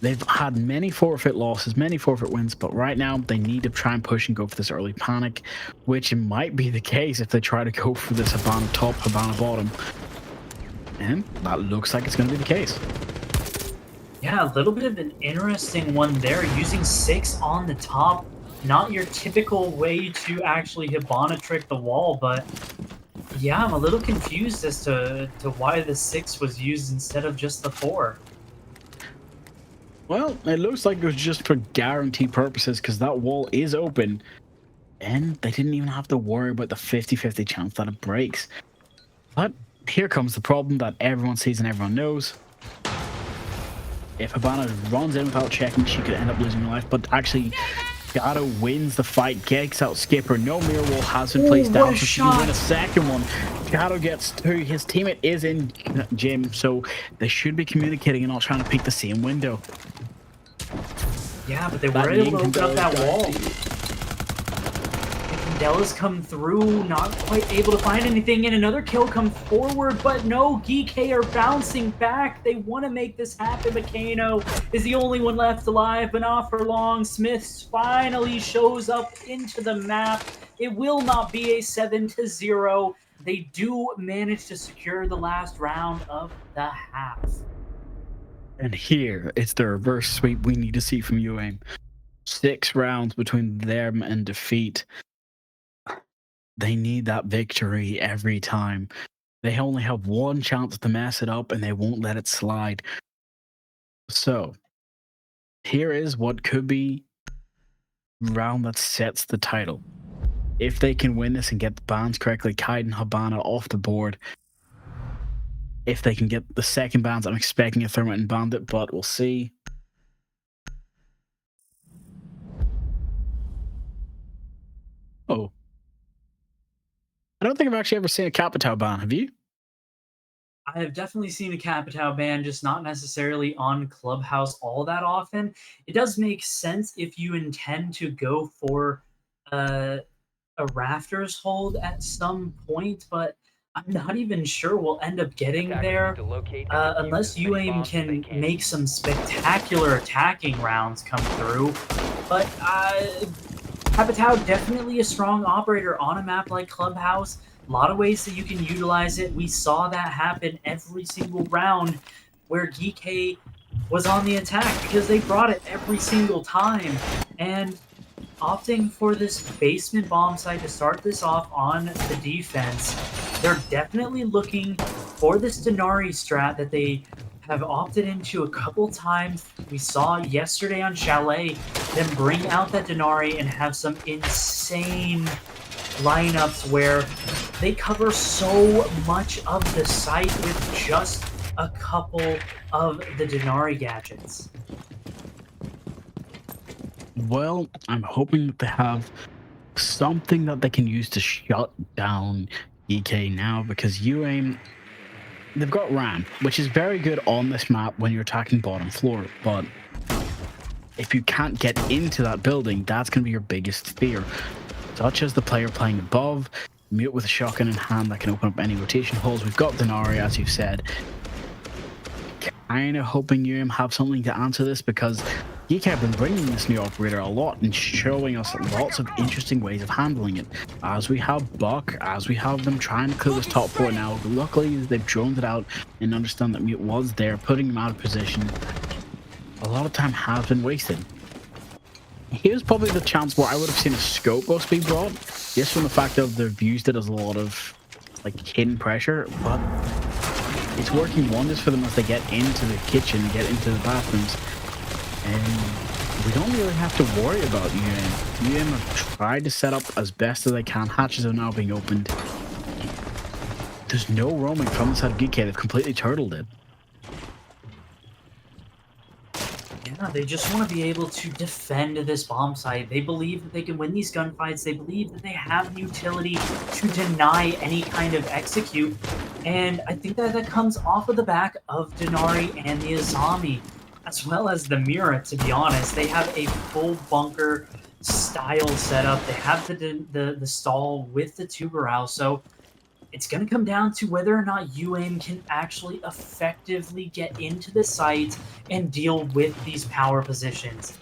They've had many forfeit losses, many forfeit wins, but right now they need to try and push and go for this early panic, which it might be the case if they try to go for this Habana top, Habana bottom. And that looks like it's going to be the case. Yeah, a little bit of an interesting one there, using 6 on the top. Not your typical way to actually Hibana trick the wall, but yeah, I'm a little confused as to why the 6 was used instead of just the 4. Well, it looks like it was just for guarantee purposes because that wall is open and they didn't even have to worry about the 50-50 chance that it breaks. But here comes the problem that everyone sees and everyone knows. If Habana runs in without checking, she could end up losing her life, but actually Gato wins the fight, gets out Skipper. No mirror wall has been placed down, so she can win a second one. Gato gets 2. His teammate is in gym, so they should be communicating and not trying to peek the same window. Yeah, but they were able to open up that wall. Candelas come through, not quite able to find anything, and another kill come forward, but no, Geek are bouncing back. They want to make this happen. Kano is the only one left alive, but not for long. Smiths finally shows up into the map. It will not be a 7-0. They do manage to secure the last round of the half. And here, it's the reverse sweep we need to see from UAIM. 6 rounds between them and defeat. They need that victory every time. They only have one chance to mess it up, and they won't let it slide. So, here is what could be round that sets the title. If they can win this and get the bans correctly, Kaiden and Habana off the board. If they can get the second bans, I'm expecting a Thermite and Bandit, but we'll see. Oh. I don't think I've actually ever seen a Capitao ban, have you? I have definitely seen a Capitao ban, just not necessarily on Clubhouse all that often. It does make sense if you intend to go for a Rafters hold at some point, but I'm not even sure we'll end up getting there unless UAIM can make some spectacular attacking rounds come through. But Capitao definitely a strong operator on a map like Clubhouse. A lot of ways that you can utilize it. We saw that happen every single round where GK was on the attack because they brought it every single time. And opting for this basement bomb site to start this off on the defense, they're definitely looking for this Denari strat that they have opted into a couple times. We saw yesterday on Chalet them bring out that Denari and have some insane lineups where they cover so much of the site with just a couple of the Denari gadgets. Well, I'm hoping that they have something that they can use to shut down EK now, because UAIM, they've got RAM, which is very good on this map when you're attacking bottom floor, but if you can't get into that building, that's going to be your biggest fear. Such as the player playing above, Mute with a shotgun in hand that can open up any rotation holes. We've got Denari, as you've said. Kind of hoping UAIM have something to answer this, because Geek have been bringing this new operator a lot and showing us lots of interesting ways of handling it. As we have Buck, as we have them trying to clear this top 4 now, luckily they've droned it out and understand that Mute was there, putting him out of position. A lot of time has been wasted. Here's probably the chance where I would have seen a scope bus be brought, just from the fact of they've used it as a lot of like hidden pressure, but it's working wonders for them as they get into the kitchen, get into the bathrooms, and we don't really have to worry about UAIM. UAIM have tried to set up as best as they can. Hatches are now being opened. there's no roaming from the side of GK. They've completely turtled it. Yeah, they just want to be able to defend this bomb site. They believe that they can win these gunfights. They believe that they have the utility to deny any kind of execute. And I think that comes off of the back of Denari and the Azami, as well as the Mira, to be honest. They have a full bunker style setup. They have the stall with the Tuberao. So it's going to come down to whether or not UAIM can actually effectively get into the site and deal with these power positions.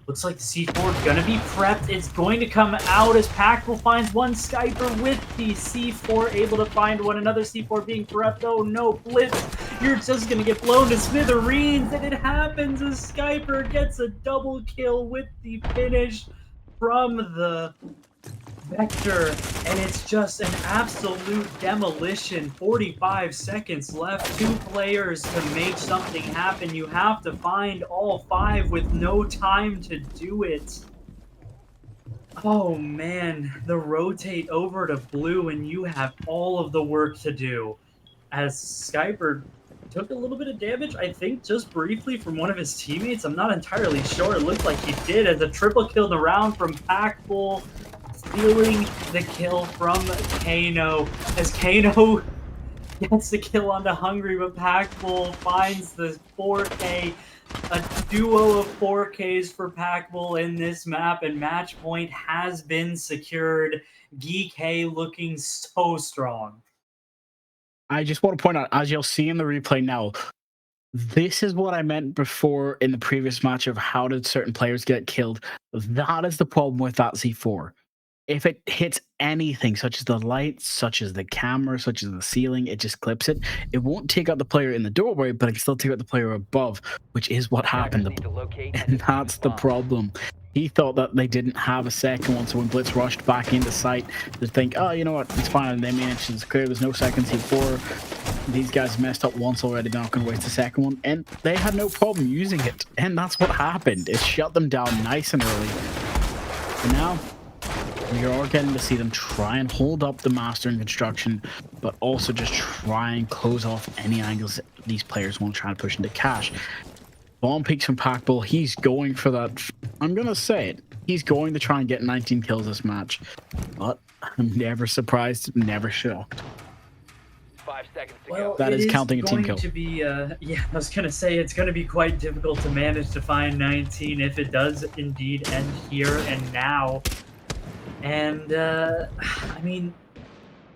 Looks like the C4 is going to be prepped. It's going to come out as Packable finds one Skyper with the C4, able to find one. Another C4 being prepped. Oh no, Blitz. You're just going to get blown to smithereens. And it happens as Skyper gets a double kill with the finish from the Vector, and it's just an absolute demolition. 45 seconds left, 2 players to make something happen. You have to find all 5 with no time to do it. Oh man, the rotate over to blue and you have all of the work to do. As Skyper took a little bit of damage, I think just briefly from one of his teammates. I'm not entirely sure. It looked like he did, as a triple kill in the round from Packbull, stealing the kill from Kano, as Kano gets the kill onto Hungry, but Packbull finds the 4K, a duo of 4Ks for Packbull in this map, and match point has been secured. GK looking so strong. I just want to point out, as you'll see in the replay now, this is what I meant before in the previous match of how did certain players get killed. That is the problem with that C4. If it hits anything, such as the lights, such as the camera, such as the ceiling, it just clips it. It won't take out the player in the doorway, but it can still take out the player above, which is what happened. And that's the problem. He thought that they didn't have a second one, so when Blitz rushed back into sight, to think, oh, you know what, it's fine, they managed to clear, there's no second C4. These guys messed up once already, they're not going to waste the second one, and they had no problem using it. And that's what happened. It shut them down nice and early. And now we are getting to see them try and hold up the master in construction, but also just try and close off any angles that these players want to try and push into cash. Bomb peaks from Packbull. He's going for that. I'm going to say it. He's going to try and get 19 kills this match. But I'm never surprised, never shocked. 5 seconds to Well, go. That is counting a team kill. To be, yeah, I was going to say it's going to be quite difficult to manage to find 19 if it does indeed end here and now. And, I mean,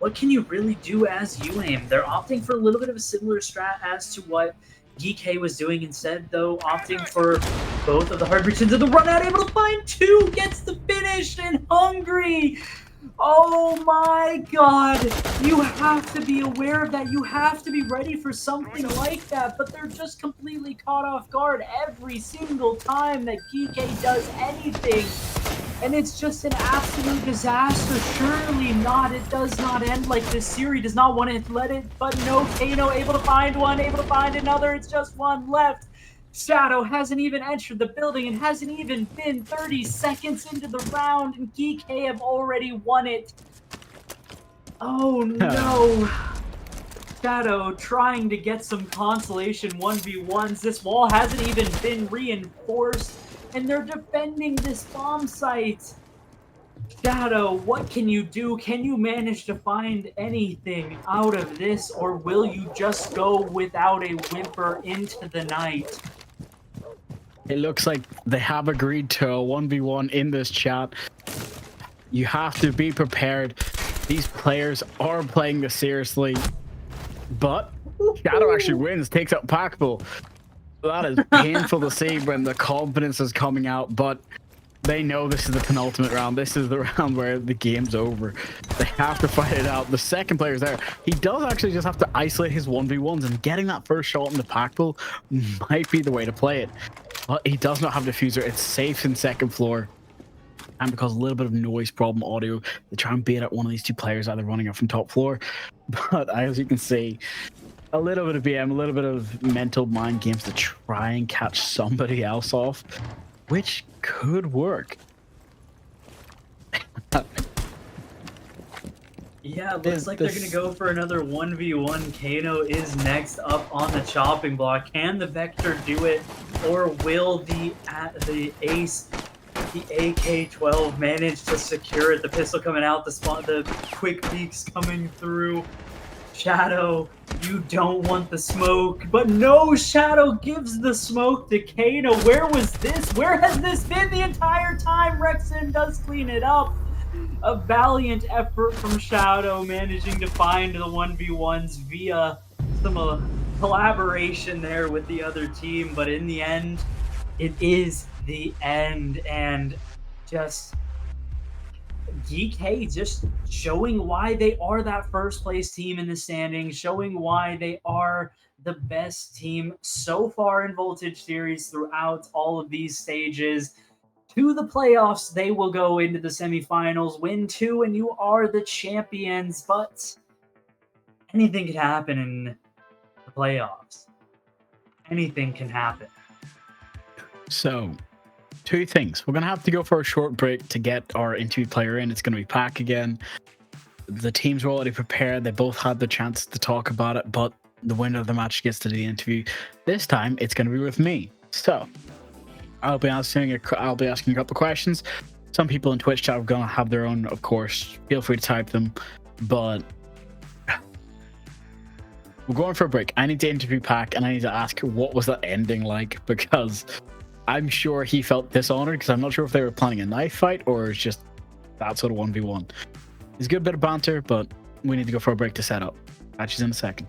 what can you really do as UAIM? They're opting for a little bit of a similar strat as to what GK was doing instead, though, opting for both of the hard breaches of the run out, able to find 2, gets the finish, and Hungry. Oh my god, you have to be aware of that. You have to be ready for something like that, but they're just completely caught off guard every single time that GK does anything. And it's just an absolute disaster. Surely not. It does not end like this. Siri does not want to let it, but no, Kano able to find one, able to find another. It's just one left. Shadow hasn't even entered the building and hasn't even been 30 seconds into the round, and GK have already won it. Oh no. Shadow trying to get some consolation 1v1s. This wall hasn't even been reinforced, and they're defending this bomb site. Shadow, what can you do? Can you manage to find anything out of this, or will you just go without a whimper into the night? It looks like they have agreed to a 1v1 in this chat. You have to be prepared. These players are playing this seriously. But Shadow actually wins, takes out Packbull. That is painful to see when the confidence is coming out, but they know this is the penultimate round. This is the round where the game's over. They have to fight it out. The second player's there. He does actually just have to isolate his 1v1s, and getting that first shot in the Packbull might be the way to play it. But he does not have diffuser. It's safe in second floor. And because a little bit of noise problem audio, they try and bait out one of these two players either running up from top floor. But as you can see, a little bit of BM, a little bit of mental mind games to try and catch somebody else off, which could work. Yeah, looks like they're gonna go for another 1v1. Kano is next up on the chopping block. Can the Vector do it, or will the Ace, the AK-12, manage to secure it? The pistol coming out, the quick peeks coming through. Shadow, you don't want the smoke, but no, Shadow gives the smoke to Kano. Where was this? Where has this been the entire time? Rexon does clean it up. A valiant effort from Shadow, managing to find the 1v1s via some collaboration there with the other team, but in the end, it is the end, and just GK just showing why they are that first place team in the standing, showing why they are the best team so far in Voltage Series throughout all of these stages. To the playoffs, they will go into the semifinals, win 2, and you are the champions. But anything can happen in the playoffs. Anything can happen. So, two things. We're going to have to go for a short break to get our interview player in. It's going to be Pack again. The teams were already prepared. They both had the chance to talk about it, but the winner of the match gets to do the interview. This time, it's going to be with me. So, I'll be asking a couple questions. Some people in Twitch chat are going to have their own, of course. Feel free to type them, but we're going for a break. I need to interview Pack, and I need to ask what was that ending like, because I'm sure he felt dishonored, because I'm not sure if they were planning a knife fight or it's just that sort of 1v1. It's a good bit of banter, but we need to go for a break to set up. Catch you in a second.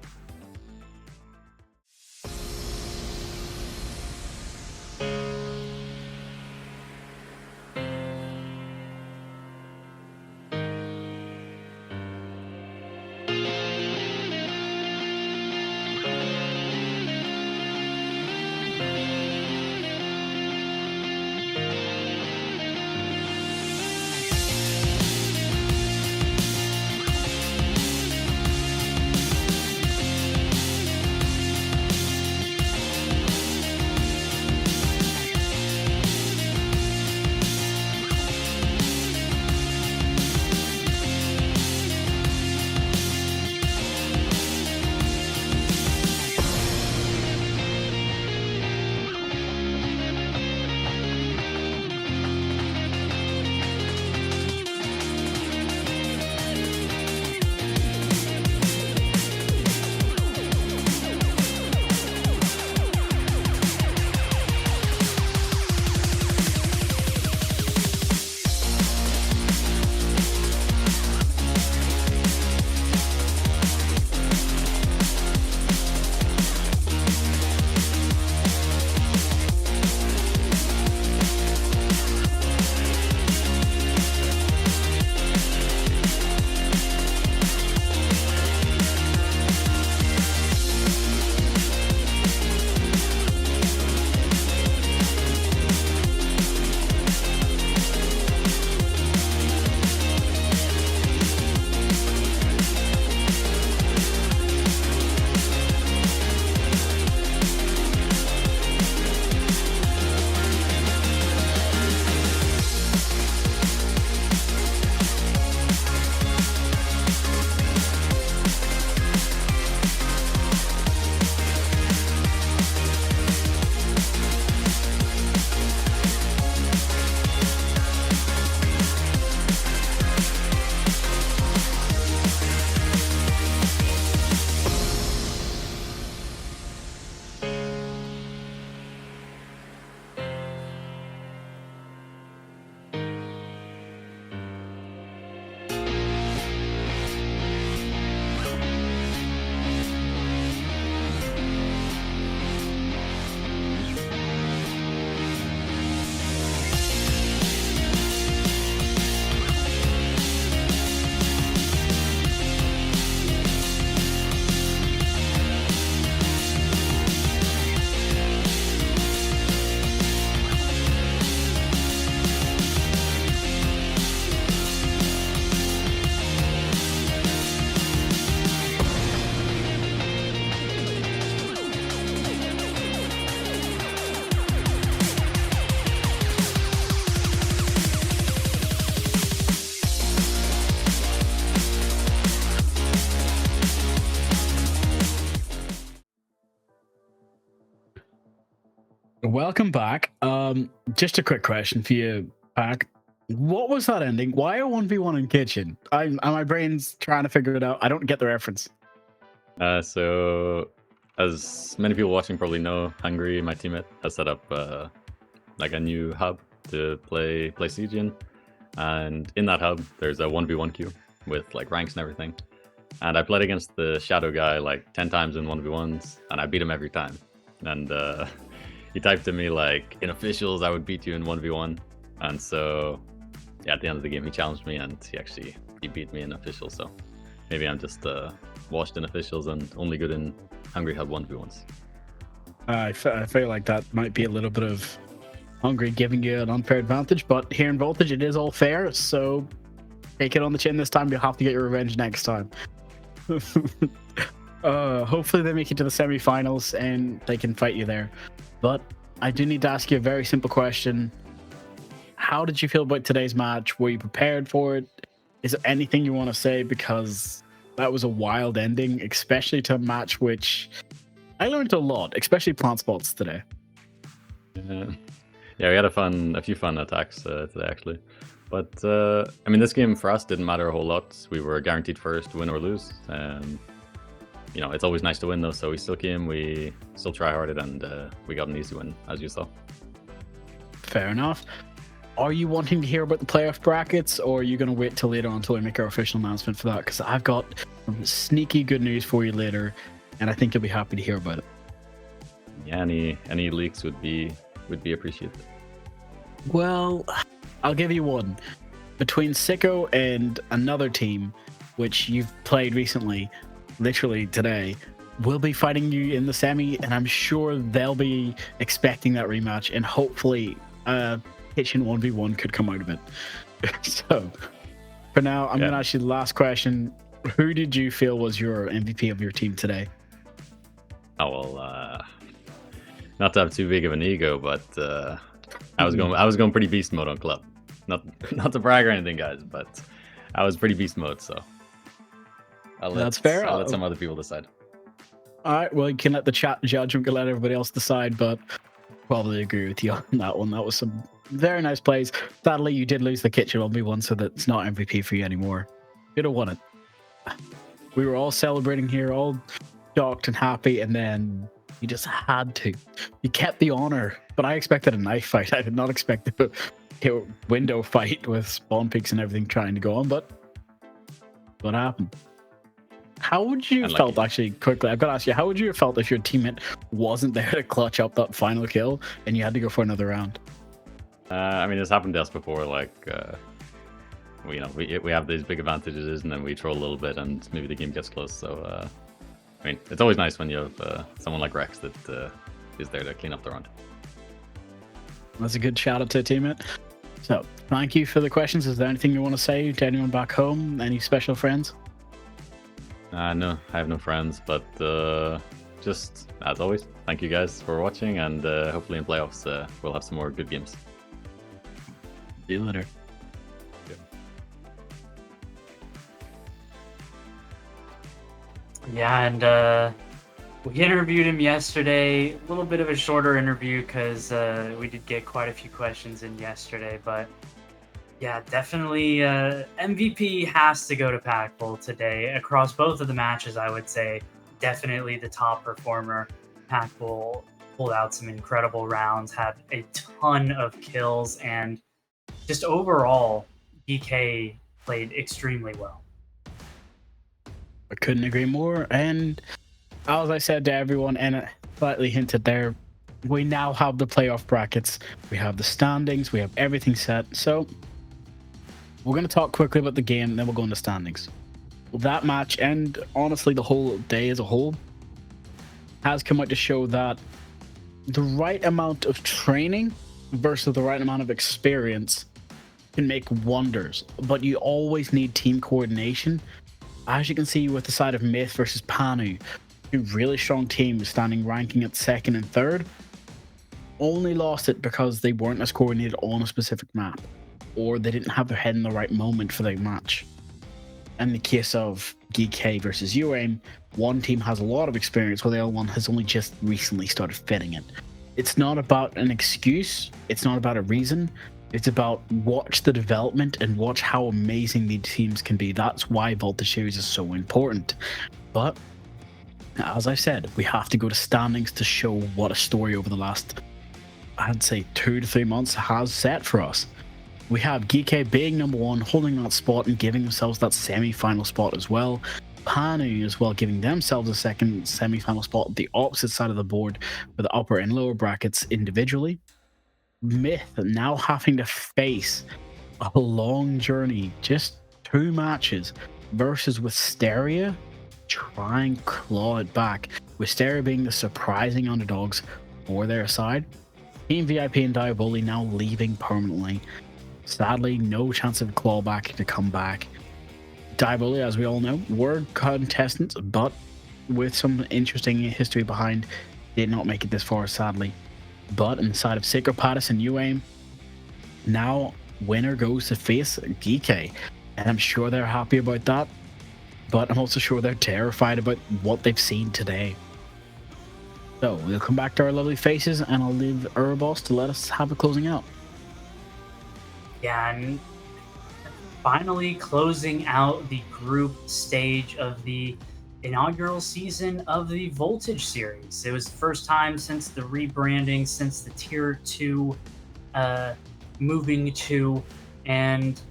Welcome back. Just a quick question for you, Pack. What was that ending? Why a 1v1 in kitchen? My brain's trying to figure it out. I don't get the reference. So, as many people watching probably know, Hungary, my teammate, has set up like a new hub to play Siege in. And in that hub, there's a 1v1 queue with like ranks and everything. And I played against the Shadow guy like 10 times in 1v1s, and I beat him every time. And he typed to me like, in officials, I would beat you in 1v1. And so, yeah, at the end of the game, he challenged me, and he beat me in officials. So maybe I'm just washed in officials and only good in Hungry Hub 1v1s. I feel like that might be a little bit of Hungry giving you an unfair advantage, but here in Voltage, it is all fair. So take it on the chin this time. You'll have to get your revenge next time. Hopefully they make it to the semi-finals and they can fight you there. But I do need to ask you a very simple question. How did you feel about today's match? Were you prepared for it? Is there anything you want to say? Because that was a wild ending, especially to a match which I learned a lot, especially plant spots today. Yeah, we had a few fun attacks today actually. But I mean, this game for us didn't matter a whole lot. We were guaranteed first, win or lose. You know, it's always nice to win though, so we still came, we still try-harded, and we got an easy win, as you saw. Fair enough. Are you wanting to hear about the playoff brackets, or are you going to wait till later on until we make our official announcement for that? Because I've got some sneaky good news for you later, and I think you'll be happy to hear about it. Yeah, any leaks would be appreciated. Well, I'll give you one. Between Sicko and another team, which you've played recently, literally today, we'll be fighting you in the semi, and I'm sure they'll be expecting that rematch, and hopefully Kitchen 1v1 could come out of it. So, for now, I'm going to ask you the last question. Who did you feel was your MVP of your team today? Oh, well, not to have too big of an ego, but I was going pretty beast mode on club. Not to brag or anything, guys, but I was pretty beast mode, so that's fair. I'll let some other people decide. All right, well, you can let the chat judge, we can let everybody else decide, but probably agree with you on that one. That was some very nice plays. Sadly, you did lose the kitchen 1v1, so that's not MVP for you anymore. You'd have won it. We were all celebrating here, all shocked and happy, and then you just had to. You kept the honor, but I expected a knife fight. I did not expect a window fight with spawn peaks and everything trying to go on, but what happened? How would you have felt, actually, quickly, I've got to ask you, how would you have felt if your teammate wasn't there to clutch up that final kill and you had to go for another round? I mean, it's happened to us before, like, we have these big advantages, and then we troll a little bit, and maybe the game gets close, so, I mean, it's always nice when you have someone like Rex that is there to clean up the round. That's a good shout out to a teammate. So, thank you for the questions. Is there anything you want to say to anyone back home? Any special friends? No, I have no friends, but just as always, thank you guys for watching, and hopefully in playoffs we'll have some more good games. See you later. Yeah, and we interviewed him yesterday. A little bit of a shorter interview because we did get quite a few questions in yesterday, but yeah, definitely MVP has to go to Packbull today. Across both of the matches, I would say definitely the top performer. Packbull pulled out some incredible rounds, had a ton of kills, and just overall, DK played extremely well. I couldn't agree more. And as I said to everyone, and it slightly hinted there, we now have the playoff brackets. We have the standings. We have everything set. So we're going to talk quickly about the game, then we'll go into standings. That match, and honestly the whole day as a whole, has come out to show that the right amount of training versus the right amount of experience can make wonders. But you always need team coordination. As you can see with the side of Myth versus Panu, two really strong teams standing ranking at second and third, only lost it because they weren't as coordinated on a specific map, or they didn't have their head in the right moment for the match. In the case of GK versus UAIM, one team has a lot of experience while the other one has only just recently started fitting it. It's not about an excuse. It's not about a reason. It's about watch the development and watch how amazing these teams can be. That's why Voltage Series is so important. But as I said, we have to go to standings to show what a story over the last, I'd say, 2 to 3 months has set for us. We have GK being number 1, holding that spot and giving themselves that semi-final spot as well. Panu as well, giving themselves a second semi-final spot at the opposite side of the board for the upper and lower brackets individually. Myth now having to face a long journey, just 2 matches, versus Wisteria try and claw it back. Wisteria being the surprising underdogs for their side. Team VIP and Diaboli now leaving permanently. Sadly, no chance of clawback to come back. Diaboli, as we all know, were contestants, but with some interesting history behind, did not make it this far, sadly. But in the side of Sacred Patis and UAIM, now winner goes to face GK. And I'm sure they're happy about that, but I'm also sure they're terrified about what they've seen today. So we'll come back to our lovely faces, and I'll leave Urboss to let us have a closing out. Yeah, and finally closing out the group stage of the inaugural season of the Voltage series. It was the first time since the rebranding, since the Tier 2 moving to, and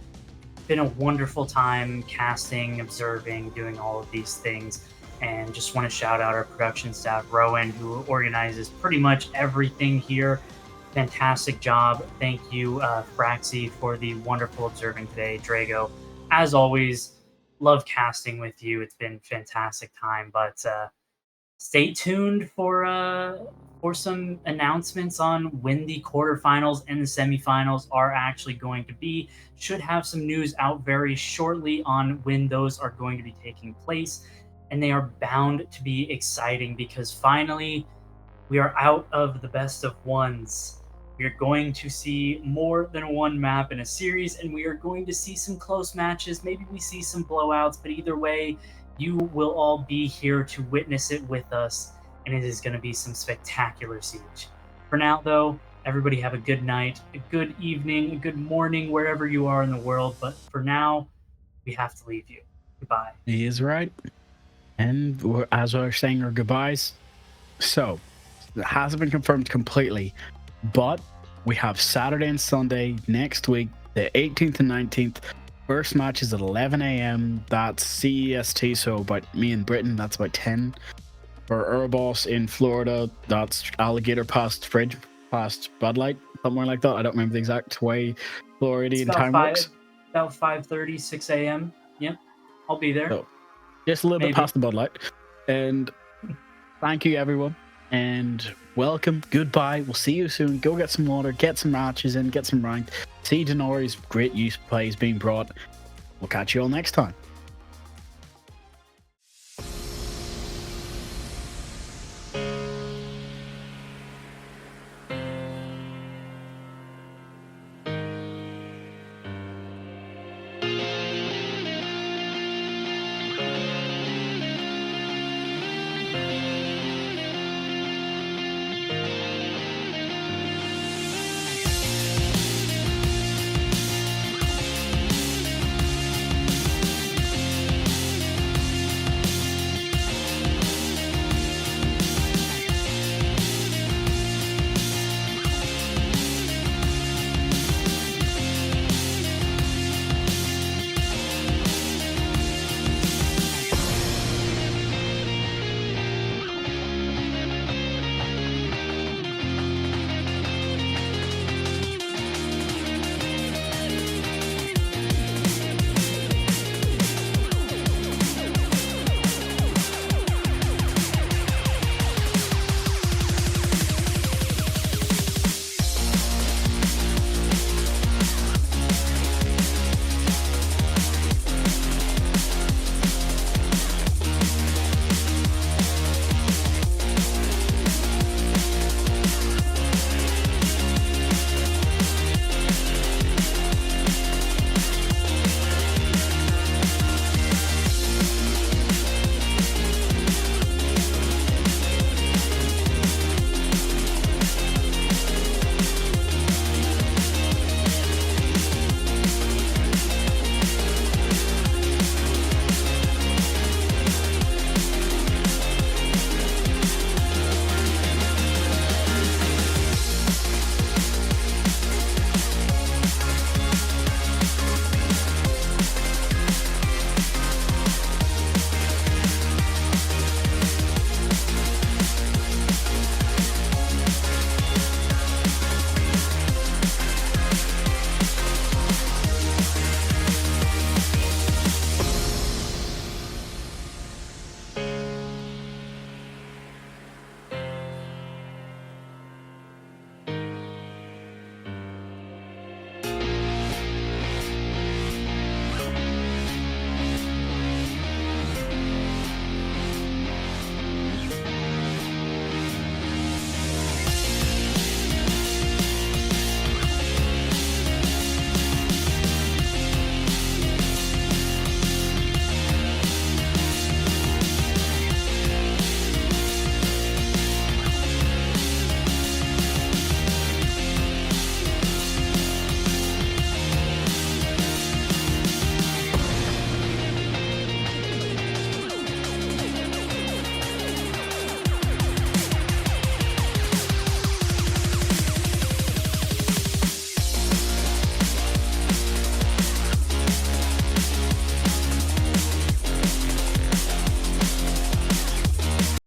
been a wonderful time casting, observing, doing all of these things. And just want to shout out our production staff, Rowan, who organizes pretty much everything here. Fantastic job. Thank you, Fraxi, for the wonderful observing today. Drago, as always, love casting with you. It's been a fantastic time, but stay tuned for some announcements on when the quarterfinals and the semifinals are actually going to be. Should have some news out very shortly on when those are going to be taking place, and they are bound to be exciting because finally we are out of the best of ones. We are going to see more than one map in a series, and we are going to see some close matches. Maybe we see some blowouts, but either way, you will all be here to witness it with us, and it is going to be some spectacular siege. For now, though, everybody have a good night, a good evening, a good morning, wherever you are in the world. But for now, we have to leave you. Goodbye. He is right. And as we're saying our goodbyes, so it hasn't been confirmed completely, but we have Saturday and Sunday next week, the 18th and 19th. First match is at 11 a.m. That's CEST, so about me in Britain, that's about 10. For Urboss in Florida, that's alligator past fridge, past Bud Light, somewhere like that. I don't remember the exact way Floridian time works. About 5:30, 6 a.m. Yep, I'll be there. So, just a little Maybe. bit past the Bud Light. And thank you, everyone. And welcome. Goodbye. We'll see you soon. Go get some water, get some matches in, get some ranked. See Denori's great use plays being brought. We'll catch you all next time.